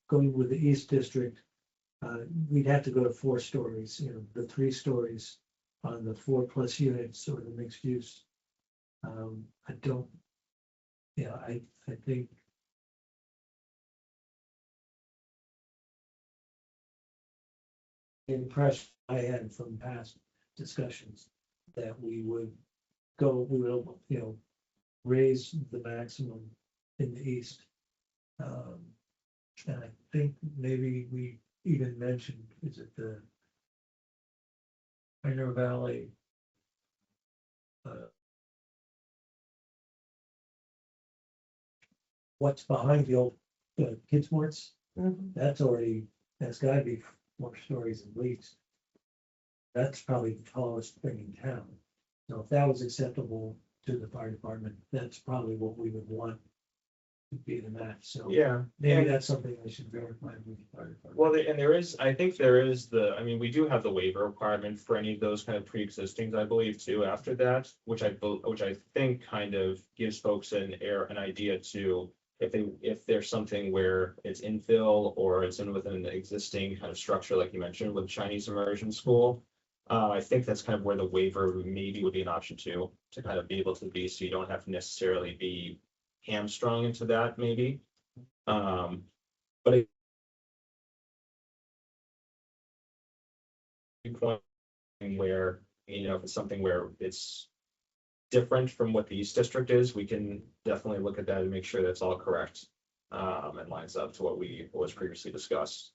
going with the East District, we'd have to go to 4 stories, you know, the 3 stories on the 4+ units or the mixed use. I don't, yeah, I think. The impression I had from past discussions that we would, you know, raise the maximum in the east. And I think maybe we even mentioned, is it the Pioneer Valley? What's behind the old kids' sports? That's gotta be 4 stories at least. That's probably the tallest thing in town. So if that was acceptable to the fire department, that's probably what we would want to be the match. So Yeah. maybe and- that's something I should verify with the fire department. Well, I think there is I mean, we do have the waiver requirement for any of those kind of pre-existings, I believe, too, after that, which I think kind of gives folks an idea to, if there's something where it's infill or it's within an existing kind of structure, like you mentioned with Chinese immersion school. I think that's kind of where the waiver maybe would be an option to kind of be able to be, so you don't have to necessarily be hamstrung into that, maybe. But point where, you know, if it's something where it's different from what the East District is, we can definitely look at that and make sure that's all correct. And lines up to what was previously discussed.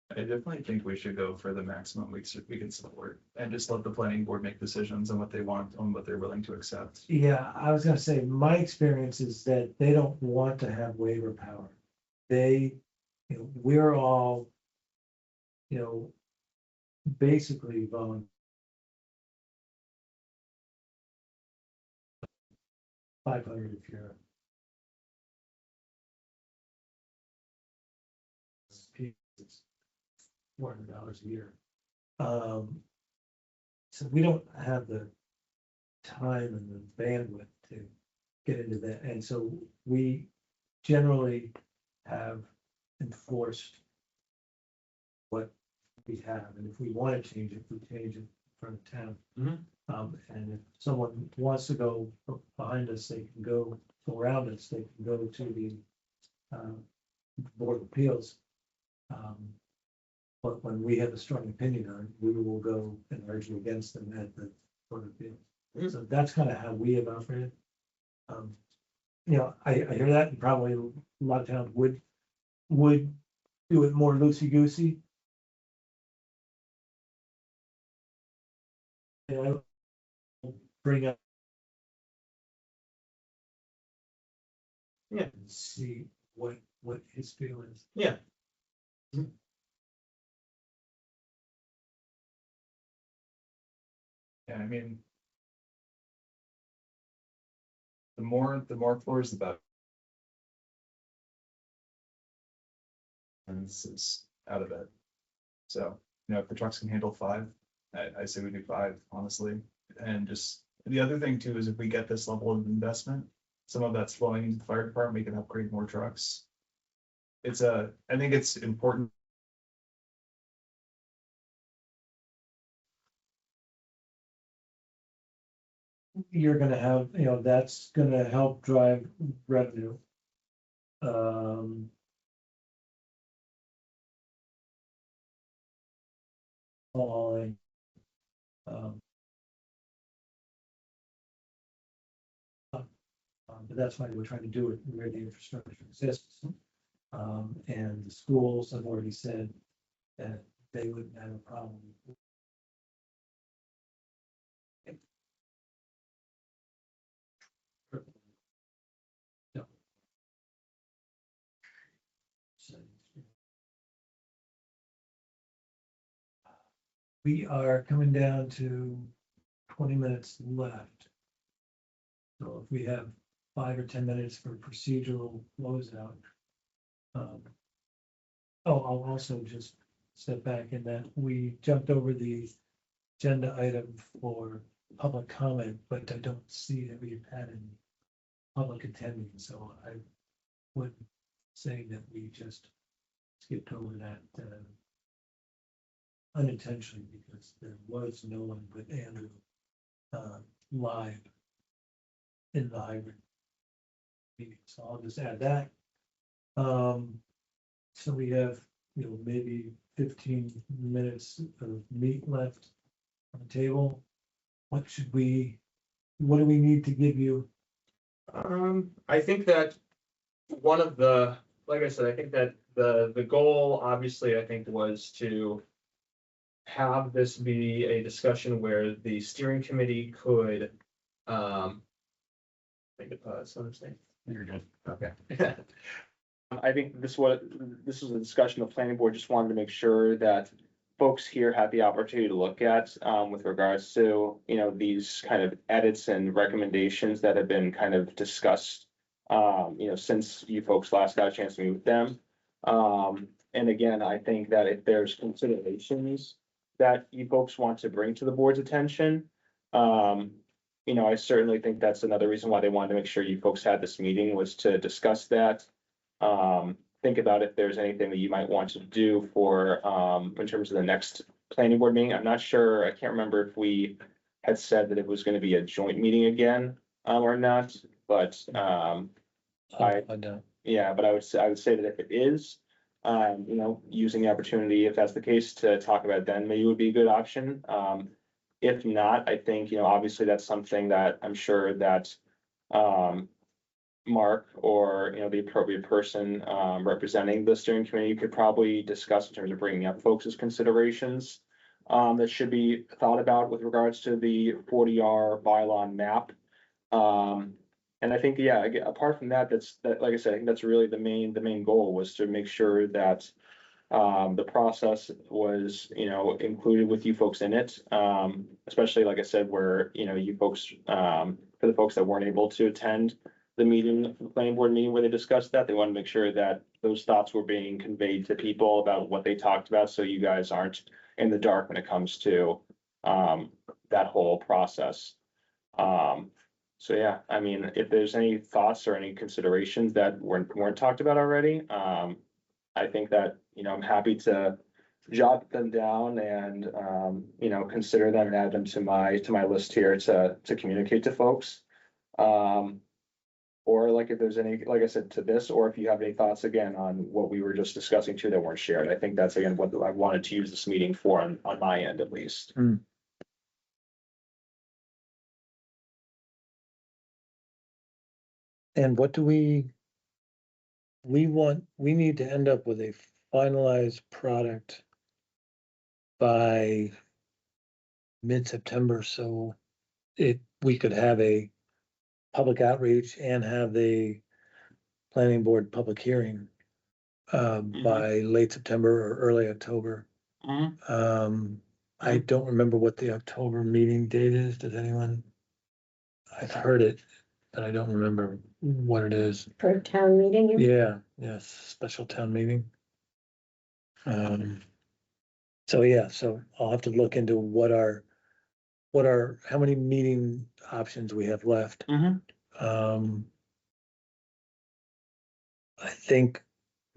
I definitely think we should go for the maximum we can support and just let the planning board make decisions on what they want, on what they're willing to accept. Yeah, I was gonna say, my experience is that they don't want to have waiver power. They, you know, we're all, you know, basically volunteer. 500 if you're. It's $400 a year. So we don't have the time and the bandwidth to get into that, and so we generally have enforced what we have, and if we want to change it, we change it in front of town. And if someone wants to go behind us, they can go around us, they can go to the Board of Appeals. But when we have a strong opinion on it, we will go and argue against them at the Board of Appeals. So that's kind of how we have operated. You know, I hear that, and probably a lot of towns would do it more loosey-goosey. You know, bring up. Yeah. And see what what his feel is. Yeah. Yeah, I mean. The more floors, the better. And this is out of it. So, if the trucks can handle 5, I say we do 5, honestly. And just, the other thing too is if we get this level of investment, some of that's flowing into the fire department, we can upgrade more trucks. I think it's important. You're gonna have, that's gonna help drive revenue. Hauling, but that's why we're trying to do it where the infrastructure exists. And the schools have already said that they wouldn't have a problem. No. So, we are coming down to 20 minutes left. So if we have 5 or 10 minutes for procedural closeout. I'll also just step back in that we jumped over the agenda item for public comment, but I don't see that we've had any public attending, so I would say that we just skipped over that unintentionally because there was no one but Andrew live in the hybrid meeting, so I'll just add that. So we have, maybe 15 minutes of meat left on the table. What do we need to give you? I think that one of the, like I said, I think that the goal, obviously, I think was to have this be a discussion where the steering committee could, make a pause, so I'm saying. You're good. Okay. I think this was a discussion the planning board just wanted to make sure that folks here had the opportunity to look at, with regards to, these kind of edits and recommendations that have been kind of discussed, since you folks last got a chance to meet with them. And again, I think that if there's considerations that you folks want to bring to the board's attention, I certainly think that's another reason why they wanted to make sure you folks had this meeting, was to discuss that. Think about if there's anything that you might want to do for, in terms of the next planning board meeting. I'm not sure, I can't remember if we had said that it was gonna be a joint meeting again, or not, but, I don't. yeah, but I would say that if it is, using the opportunity, if that's the case, to talk about it then, maybe would be a good option. If not, I think, obviously that's something that I'm sure that, Mark or, the appropriate person, representing the steering committee could probably discuss in terms of bringing up folks' considerations. That should be thought about with regards to the 40R bylaw map. And I think, yeah, again, apart from that, like I said, I think that's really the main goal, was to make sure that the process was, included with you folks in it. Especially, like I said, where, you folks, for the folks that weren't able to attend the meeting, the planning board meeting where they discussed that, they want to make sure that those thoughts were being conveyed to people about what they talked about, so you guys aren't in the dark when it comes to that whole process. So yeah, I mean, if there's any thoughts or any considerations that weren't talked about already, I think that, I'm happy to jot them down and, consider them and add them to my list here to communicate to folks. Or like if there's any, like I said, to this, or if you have any thoughts again on what we were just discussing too that weren't shared, I think that's again what I wanted to use this meeting for on my end at least. And what do we need to end up with a finalized product by mid-September, so we could have a public outreach and have the planning board public hearing by late September or early October. I don't remember what the October meeting date is. Does anyone? I've heard it, but I don't remember what it is. For town meeting, Yeah, yes, special town meeting. So yeah, so I'll have to look into how many meeting options we have left. I think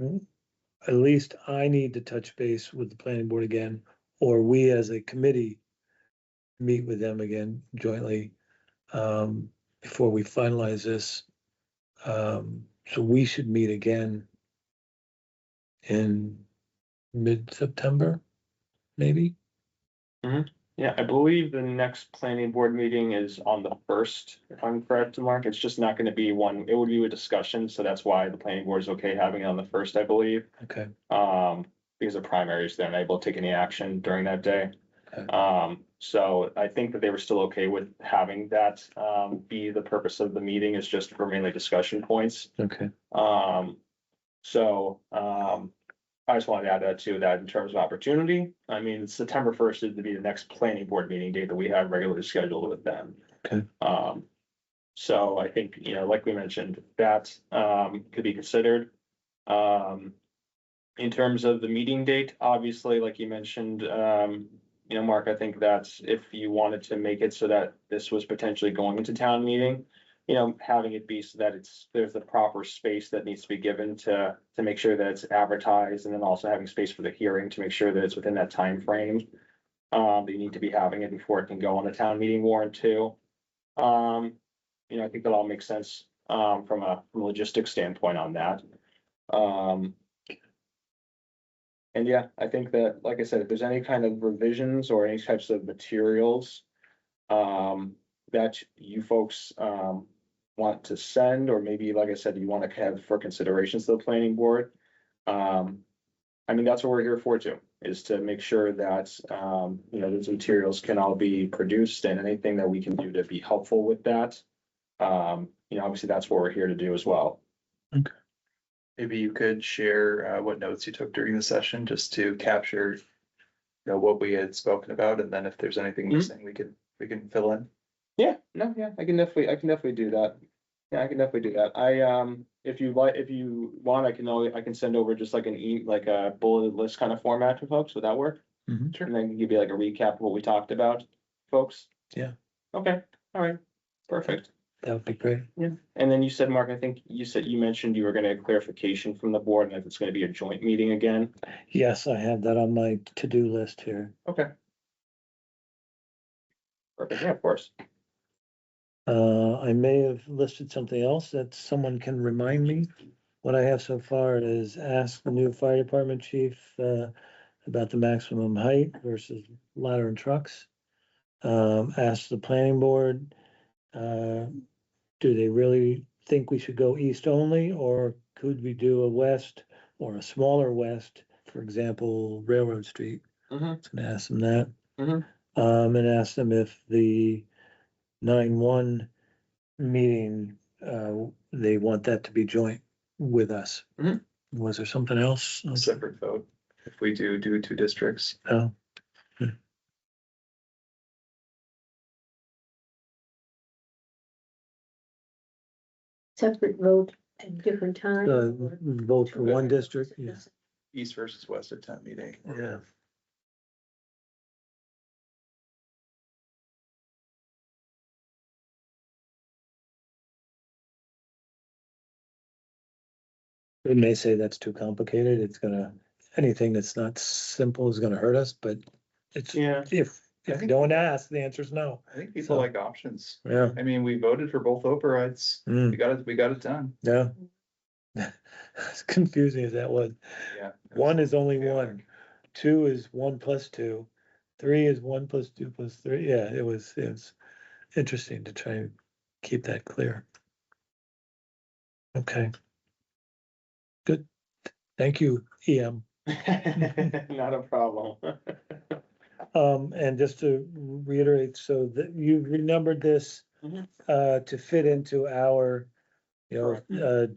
at least I need to touch base with the planning board again, or we as a committee meet with them again jointly, before we finalize this. So we should meet again in mid-September, maybe? Yeah, I believe the next planning board meeting is on the first, if I'm correct, Mark. It's just not gonna be one, it would be a discussion, so that's why the planning board is okay having it on the first, I believe. Okay, Because the primaries, they're unable to take any action during that day. Okay. So I think that they were still okay with having that, be the purpose of the meeting is just for mainly discussion points. okay, I just wanted to add that to that in terms of opportunity. I mean, September first is to be the next planning board meeting date that we have regularly scheduled with them. Okay. So I think, you know, like we mentioned, that, could be considered. In terms of the meeting date, obviously, like you mentioned, you know, Mark, I think that's if you wanted to make it so that this was potentially going into town meeting, you know, having it be so that there's the proper space that needs to be given to make sure that it's advertised, and then also having space for the hearing to make sure that it's within that time frame. That you need to be having it before it can go on the town meeting warrant too. You know, I think that all makes sense, from a logistics standpoint on that. And yeah, I think that, like I said, if there's any kind of revisions or any types of materials that you folks want to send, or maybe, like I said, you want to have for considerations to the planning board. I mean, that's what we're here for too, is to make sure that, you know, those materials can all be produced, and anything that we can do to be helpful with that. You know, obviously, that's what we're here to do as well. Maybe you could share what notes you took during the session, just to capture, you know, what we had spoken about, and then if there's anything missing, we can fill in. Yeah, no, yeah, I can definitely do that. Yeah, I can definitely do that. If you want, I can send over just like like a bulleted list kind of format to folks. Would that work? Mhm. And then give you like a recap of what we talked about, folks? Yeah. Okay, all right, perfect. That would be great. Yeah, and then you said, Mark, I think you mentioned you were gonna get clarification from the board, and if it's gonna be a joint meeting again. Yes, I have that on my to-do list here. Okay. Perfect, yeah, of course. I may have listed something else that someone can remind me. What I have so far is ask the new fire department chief, about the maximum height versus ladder and trucks. Ask the planning board, do they really think we should go east only, or could we do a west or a smaller west, for example, Railroad Street? Mhm. So I'm gonna ask them that. Mhm. And ask them if the 9-1 meeting, they want that to be joint with us. Mhm. Was there something else? A separate vote, if we do two districts. No. separate vote at different times. or- Vote for one district, yeah, East versus west at town meeting. yeah. We may say that's too complicated, anything that's not simple is gonna hurt us, but it's, Yeah. if you don't ask, the answer is no. I think people So- like options. Yeah. I mean, we voted for both overrides. Mm. We got it done. Yeah. As confusing as that was. Yeah. One is only Yeah. one, two is 1 + 2, 3 is 1 + 2 + 3. Yeah, it was interesting to try and keep that clear. Okay. Good. Thank you, EM. Not a problem. And just to reiterate, so that you renumbered this Mhm. to fit into our, you know,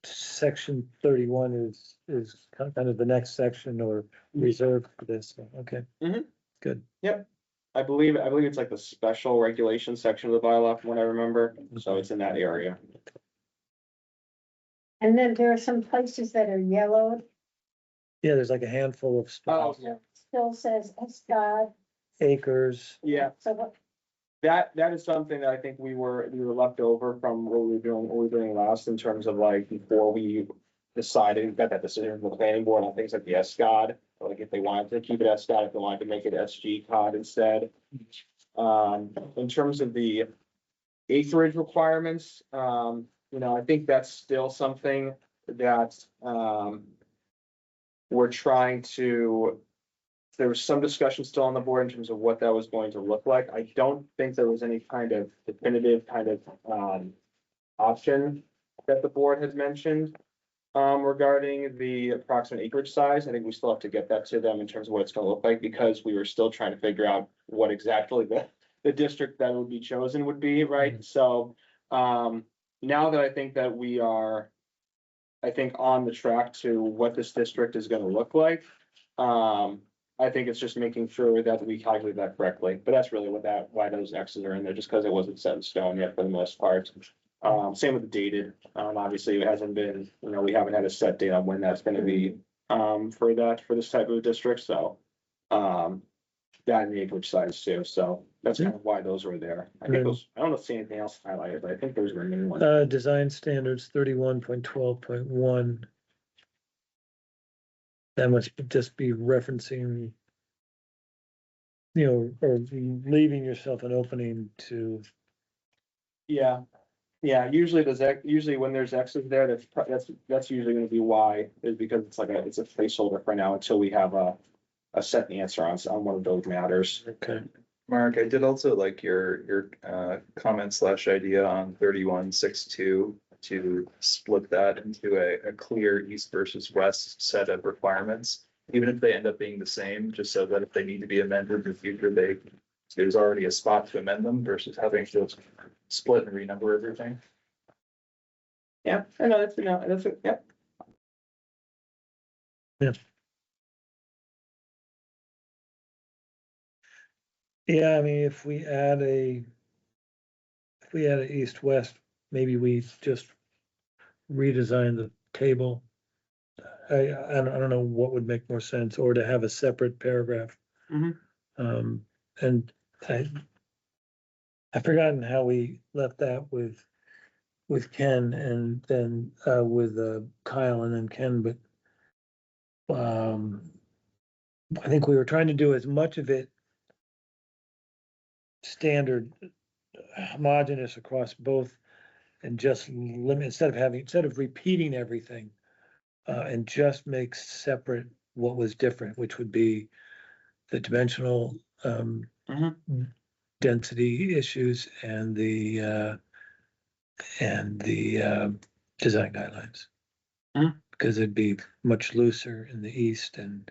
section 31 is kind of the next section or reserved for this, okay. Mhm. Good. I believe it's like the special regulation section of the bylaw from what I remember, so it's in that area. And then there are some places that are yellowed, Yeah, there's like a handful of Oh, spots, yeah. it still says Escod, acres. Yeah, so what, that is something that I think we were left over from what we were doing last in terms of like before we decided, got that decision from the planning board on things like the SCOD, like if they wanted to keep it SCOD, if they wanted to make it SG cod instead. In terms of the acreage requirements, I think that's still something that, we're trying to, there was some discussion still on the board in terms of what that was going to look like. I don't think there was any kind of definitive kind of, option that the board has mentioned, regarding the approximate acreage size. I think we still have to get that to them in terms of what it's gonna look like, because we were still trying to figure out what exactly the district that would be chosen would be, right? So, now that I think that we are, I think, on the track to what this district is gonna look like, I think it's just making sure that we calculate that correctly, but that's really why those X's are in there, just because it wasn't set in stone yet for the most part. Same with the dated, obviously it hasn't been, we haven't had a set date on when that's gonna be, for this type of district, so. That and the acreage size too, so that's kind of why those were there. I think those, I don't see anything else highlighted, but I think those were the main ones. Design standards 31.12.1. That must just be referencing, or leaving yourself an opening to, Yeah, usually usually when there's X's there, that's usually gonna be why, is because it's a placeholder for now until we have a set answer on one of those matters. okay. Mark, I did also like your comment / idea on 31.6.2 to split that into a clear east versus west set of requirements, even if they end up being the same, just so that if they need to be amended in the future, there's already a spot to amend them versus having to split and renumber everything. Yeah, I know, that's, yep. Yeah, I mean, if we add a east-west, maybe we just redesign the table. I don't know what would make more sense, or to have a separate paragraph. Mhm. And I've forgotten how we left that with Ken and then, with, Kyle and then Ken, but I think we were trying to do as much of it standard, homogeneous across both, and just limit, instead of repeating everything, and just make separate what was different, which would be the dimensional, Mhm. density issues and the design guidelines. Mhm. Because it'd be much looser in the east and,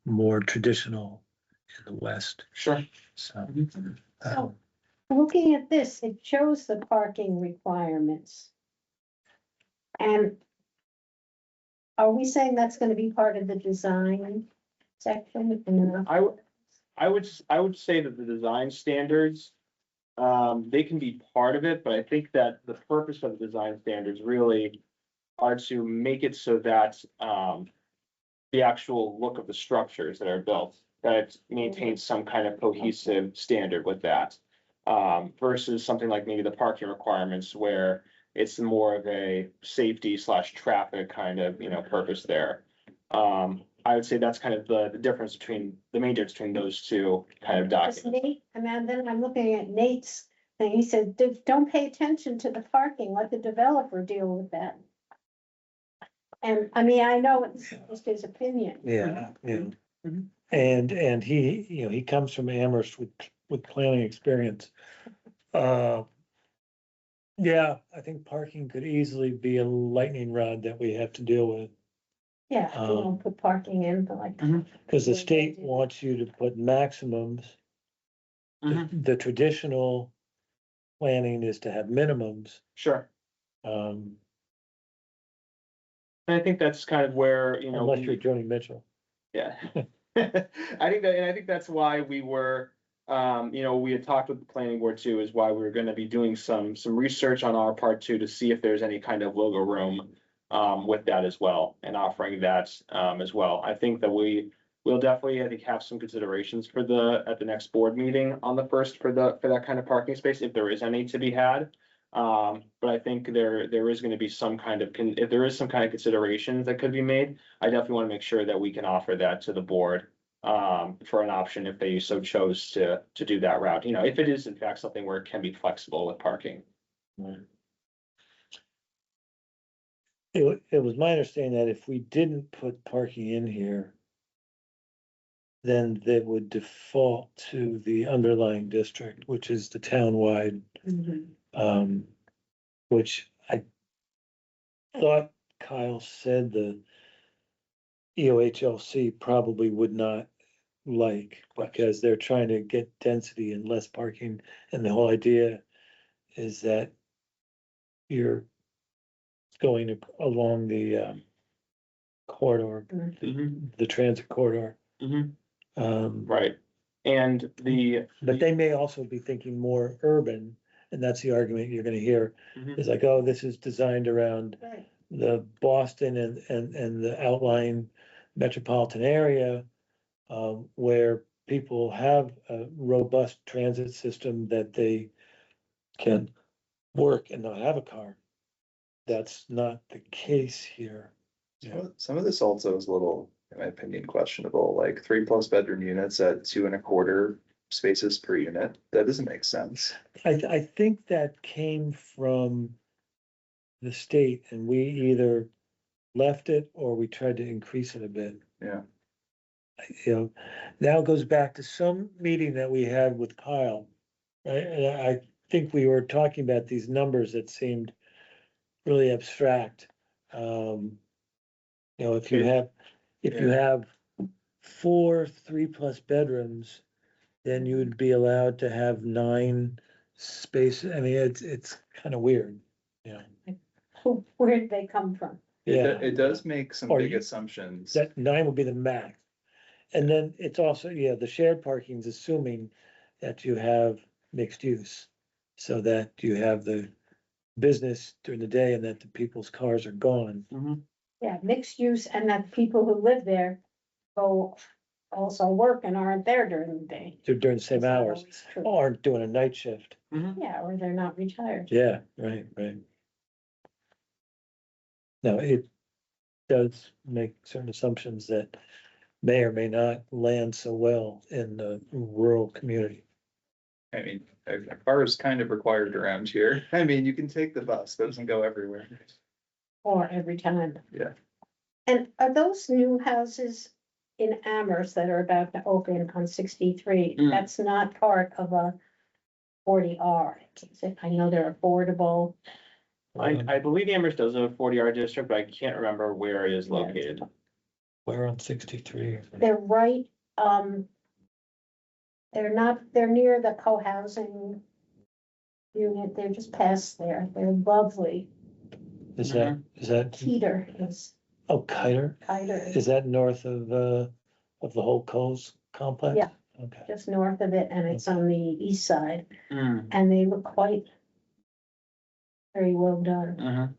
more traditional in the west, Sure. so. So- looking at this, it shows the parking requirements. And are we saying that's gonna be part of the design section? I would say that the design standards, they can be part of it, but I think that the purpose of the design standards really are to make it so that, the actual look of the structures that are built, that it maintains some kind of cohesive standard with that. Versus something like maybe the parking requirements where it's more of a safety / traffic kind of, purpose there. I would say that's kind of the difference between, the main difference between those two kind of Does documents. Nate, and then I'm looking at Nate's thing, he said, don't pay attention to the parking, let the developer deal with that. And I mean, I know it's just his opinion. Yeah, yeah. Mhm. And he, he comes from Amherst with planning experience. Yeah, I think parking could easily be a lightning rod that we have to deal with, Yeah, you don't put parking in, but like. Mhm. because the Yeah, they state do. wants you to put maximums. Mhm. The traditional planning is to have minimums. Sure. Um, And I think that's kind of where, you know. Unless you're Joni Mitchell. Yeah. I think that's why we were, you know, we had talked with the planning board too, is why we were gonna be doing some research on our part too, to see if there's any kind of logo room with that as well, and offering that as well. I think that we'll definitely, I think, have some considerations for at the next board meeting on the first for that kind of parking space, if there is any to be had. But I think there is gonna be some kind of, if there is some kind of considerations that could be made, I definitely wanna make sure that we can offer that to the board. For an option if they so chose to do that route, you know, if it is in fact something where it can be flexible with parking. It was my understanding that if we didn't put parking in here, then they would default to the underlying district, which is the townwide, which I thought Kyle said the EOHLC probably would not like, because they're trying to get density and less parking, and the whole idea is that you're going along the corridor, the transit corridor. Right, and but they may also be thinking more urban, and that's the argument you're gonna hear, is like, oh, this is designed around Right. the Boston and the outlying metropolitan area, where people have a robust transit system that they can work and not have a car. That's not the case here. Some of this also is a little, in my opinion, questionable, like 3+ bedroom units at 2.25 spaces per unit. That doesn't make sense. I think that came from the state, and we either left it or we tried to increase it a bit. Yeah. You know, now it goes back to some meeting that we had with Kyle. Right, and I think we were talking about these numbers that seemed really abstract. You know, if you have 4 3+ bedrooms, then you would be allowed to have 9 spaces. I mean, it's kind of weird, you know. Where did they come from? Yeah, It does make some Or big you- assumptions. that 9 would be the max. And then it's also, yeah, the shared parking is assuming that you have mixed use. So that you have the business during the day and that the people's cars are gone. Yeah, mixed use, and that people who live there go also work and aren't there during the day. During the same That's not hours, always true. or aren't doing a night shift. Yeah, or they're not retired. Yeah, right. No, it does make certain assumptions that may or may not land so well in the rural community. I mean, a car is kind of required around here. I mean, you can take the bus, but it doesn't go everywhere. Or every time. Yeah. And are those new houses in Amherst that are about to open on 63? Mm. That's not part of a 40R. I know they're affordable. I believe Amherst does have a 40R district, but I can't remember where it is Yeah. located. We're on 63. They're right, they're near the co-housing unit. They're just past there. They're lovely. Is that, Keter is, oh, Kiter? Kiter Is is that north of the whole Coles complex? Yeah. Okay. just north of it, and it's on the east side, Mm, and they look quite very well done.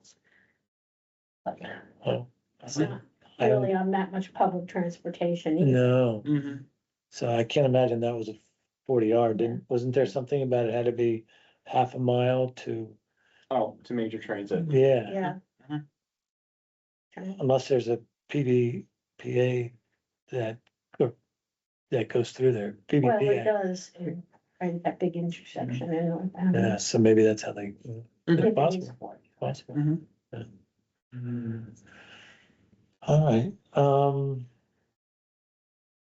But Oh, it's not I don't, really on that much public transportation either. no, mhm. so I can't imagine that was a 40R. Wasn't there something about it had to be half a mile to, Oh, to major transit. yeah, Yeah. Mhm. unless there's a PBPA that, or that goes through there, Well, it PBPA. does, right at that big intersection in North Amherst. Yeah, so maybe that's how they, If it is possible, 40. possible. Mhm. Yeah. All right,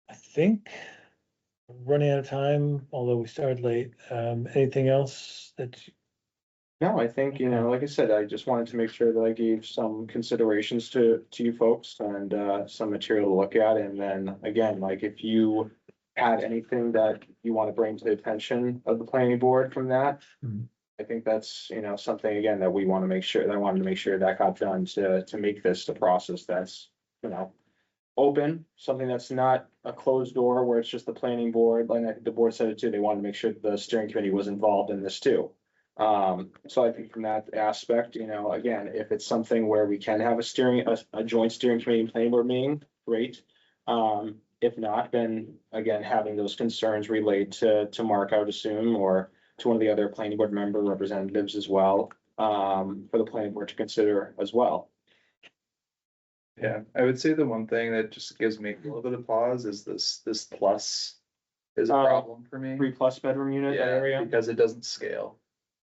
I think we're running out of time, although we started late. Anything else that, No, I think, you know, like I said, I just wanted to make sure that I gave some considerations to you folks and some material to look at. And then again, like if you had anything that you want to bring to the attention of the planning board from that, Mhm. I think that's, something again that we want to make sure, that I wanted to make sure that got done to make this the process that's, open, something that's not a closed door where it's just the planning board, like I think the board said it too, they wanted to make sure the steering committee was involved in this too. So I think from that aspect, again, if it's something where we can have a joint steering committee and planning board meeting, great. If not, then again, having those concerns relayed to Mark, I would assume, or to one of the other planning board member representatives as well, for the planning board to consider as well. Yeah, I would say the one thing that just gives me a little bit of pause is this plus is a problem for me. 3+ bedroom unit Yeah, area. because it doesn't scale.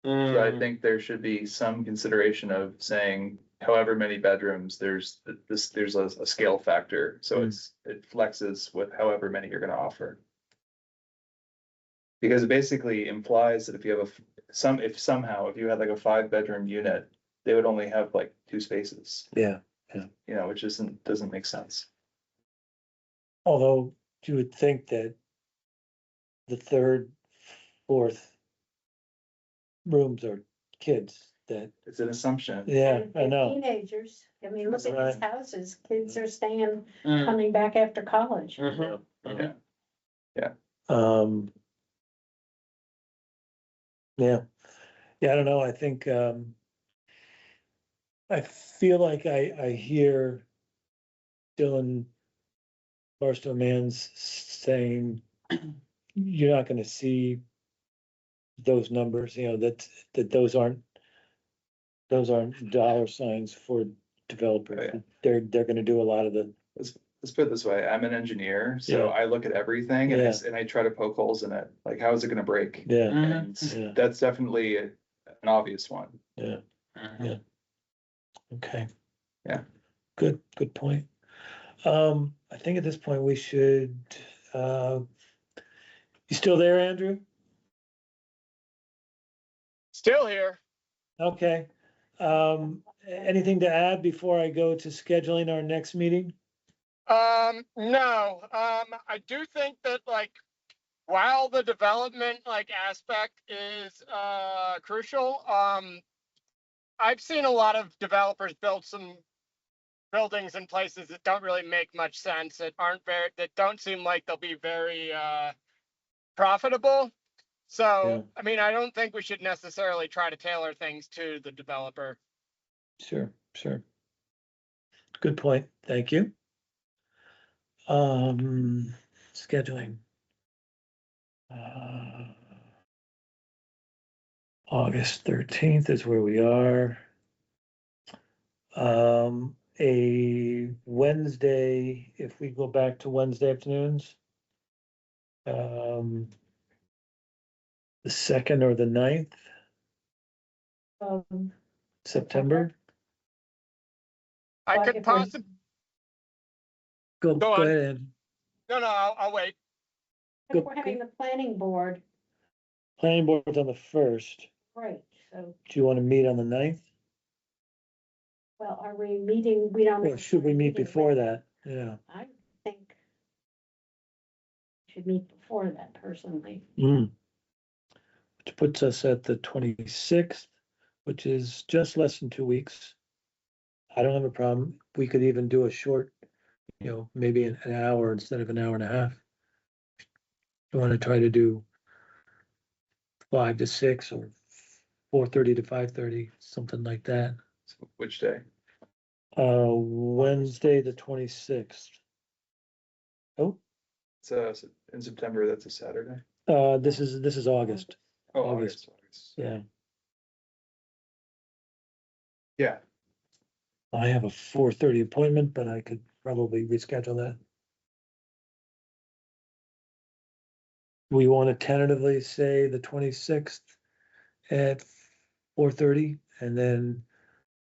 So I think there should be some consideration of saying however many bedrooms, there's a scale factor, so it flexes with however many you're gonna offer. Because it basically implies that if you have if you had like a 5-bedroom unit, they would only have like 2 spaces, Yeah, which doesn't make sense. although you would think that the third, fourth rooms are kids that, It's an assumption. yeah, And I know. Teenagers, I mean, look That's at these right. houses, kids are staying, Mm. coming back after college. Mhm. Yeah. Um. Yeah, I don't know, I think, I feel like I hear Dylan Barstow Mann's saying, you're not gonna see those numbers, that those aren't dollar signs for developers. Oh, yeah. They're gonna do a lot of the, Let's put it this way, I'm an engineer, so Yeah. I look at everything and Yeah. I try to poke holes in it, like, how is it gonna break? yeah, And Yeah. that's definitely an obvious one. yeah, okay. Yeah. Good point. I think at this point we should, you still there, Andrew? Still here. Okay. Anything to add before I go to scheduling our next meeting? No, I do think that like, while the development like aspect is, crucial, I've seen a lot of developers build some buildings in places that don't really make much sense, that don't seem like they'll be very, profitable. So, I mean, I don't think we should necessarily try to tailor things to the developer. Sure. Good point, thank you. Scheduling. August 13th is where we are. A Wednesday, if we go back to Wednesday afternoons. The 2nd or the 9th, September. I Like could if we're- possibly, Go Go on. ahead. no, I'll wait. If we're having the planning board, Planning board's on the 1st. right, so, Do you want to meet on the 9th? well, are we meeting, we don't. Or should we meet before that? Yeah. I think should meet before that personally. Which puts us at the 26th, which is just less than 2 weeks. I don't have a problem. We could even do a short, maybe an hour instead of an hour and a half. You want to try to do 5 to 6 or 4:30 to 5:30, something like that. So which day? Wednesday, the 26th. Oh, So in September, that's a Saturday. this is August. Oh, August. August. Yeah, Yeah, I have a 4:30 appointment, but I could probably reschedule that. We want to tentatively say the 26th at 4:30, and then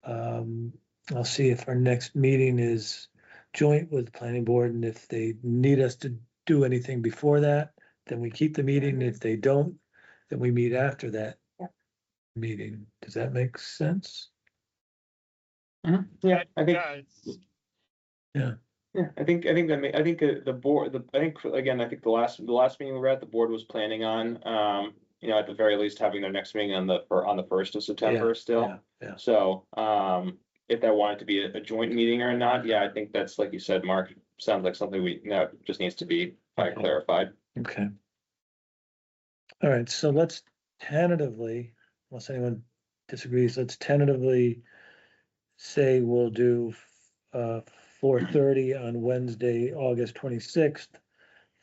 I'll see if our next meeting is joint with the planning board, and if they need us to do anything before that, then we keep the meeting. If they don't, then we meet after that Yep. meeting. Does that make sense? Yeah, I think. Yeah, Yeah, I think the board, I think again, I think the last meeting we were at, the board was planning on, you know, at the very least, having their next meeting on the 1st of September still. Yeah. So, if that wanted to be a joint meeting or not, yeah, I think that's, like you said, Mark, sounds like something just needs to be clarified. Okay. All right, so let's tentatively, unless anyone disagrees, let's tentatively say we'll do 4:30 on Wednesday, August 26th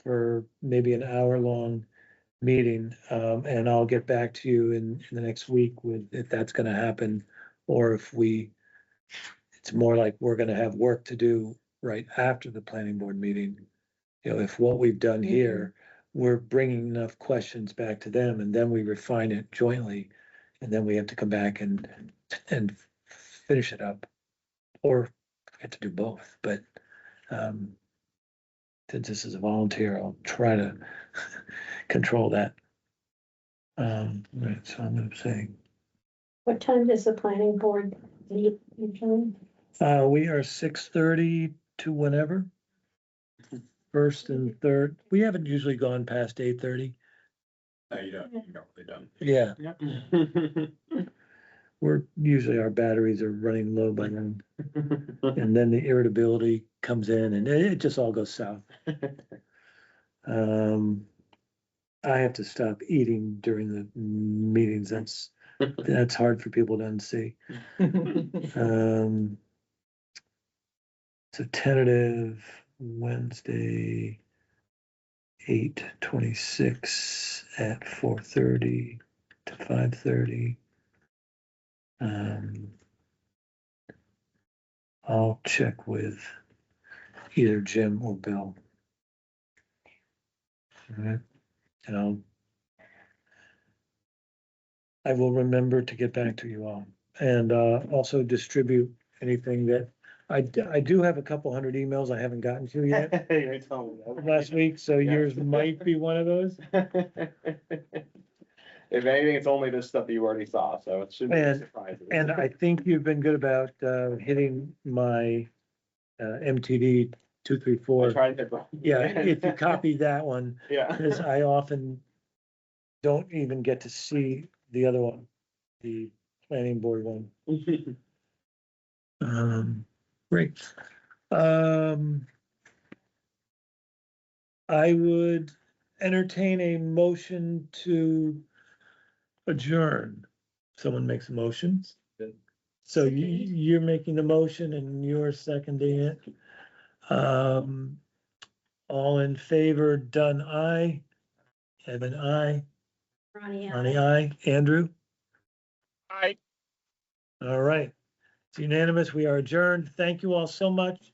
for maybe an hour-long meeting. And I'll get back to you in the next week with if that's gonna happen, or if it's more like we're gonna have work to do right after the planning board meeting. You know, if what we've done here, we're bringing enough questions back to them and then we refine it jointly. And then we have to come back and finish it up. Or we have to do both, but, since this is a volunteer, I'll try to control that. Right, so I'm gonna say, What time does the planning board meet usually? we are 6:30 to whenever. First and third, we haven't usually gone past 8:30. You're really done. Yeah, Yeah. we're usually our batteries are running low by then. And then the irritability comes in and it just all goes south. I have to stop eating during the meetings. That's hard for people to unsee. So tentative Wednesday, 8/26 at 4:30 to 5:30. I'll check with either Jim or Bill. All right, and I will remember to get back to you all and also distribute anything that I do have a couple hundred emails I haven't gotten to yet You're telling me that. last week, so Yeah. yours might be one of those. If anything, it's only this stuff that you already saw, so it shouldn't be a And- surprise. And I think you've been good about hitting my MTD I 234. tried to. Yeah, if you copy that one, Yeah. because I often don't even get to see the other one, the planning board one. Great. I would entertain a motion to adjourn. Someone makes a motion. So you're making the motion and you're seconding it. All in favor, Dunn, aye. Evan, aye. Ronnie, Ronnie, aye. Andrew? I All right. It's unanimous. We are adjourned. Thank you all so much.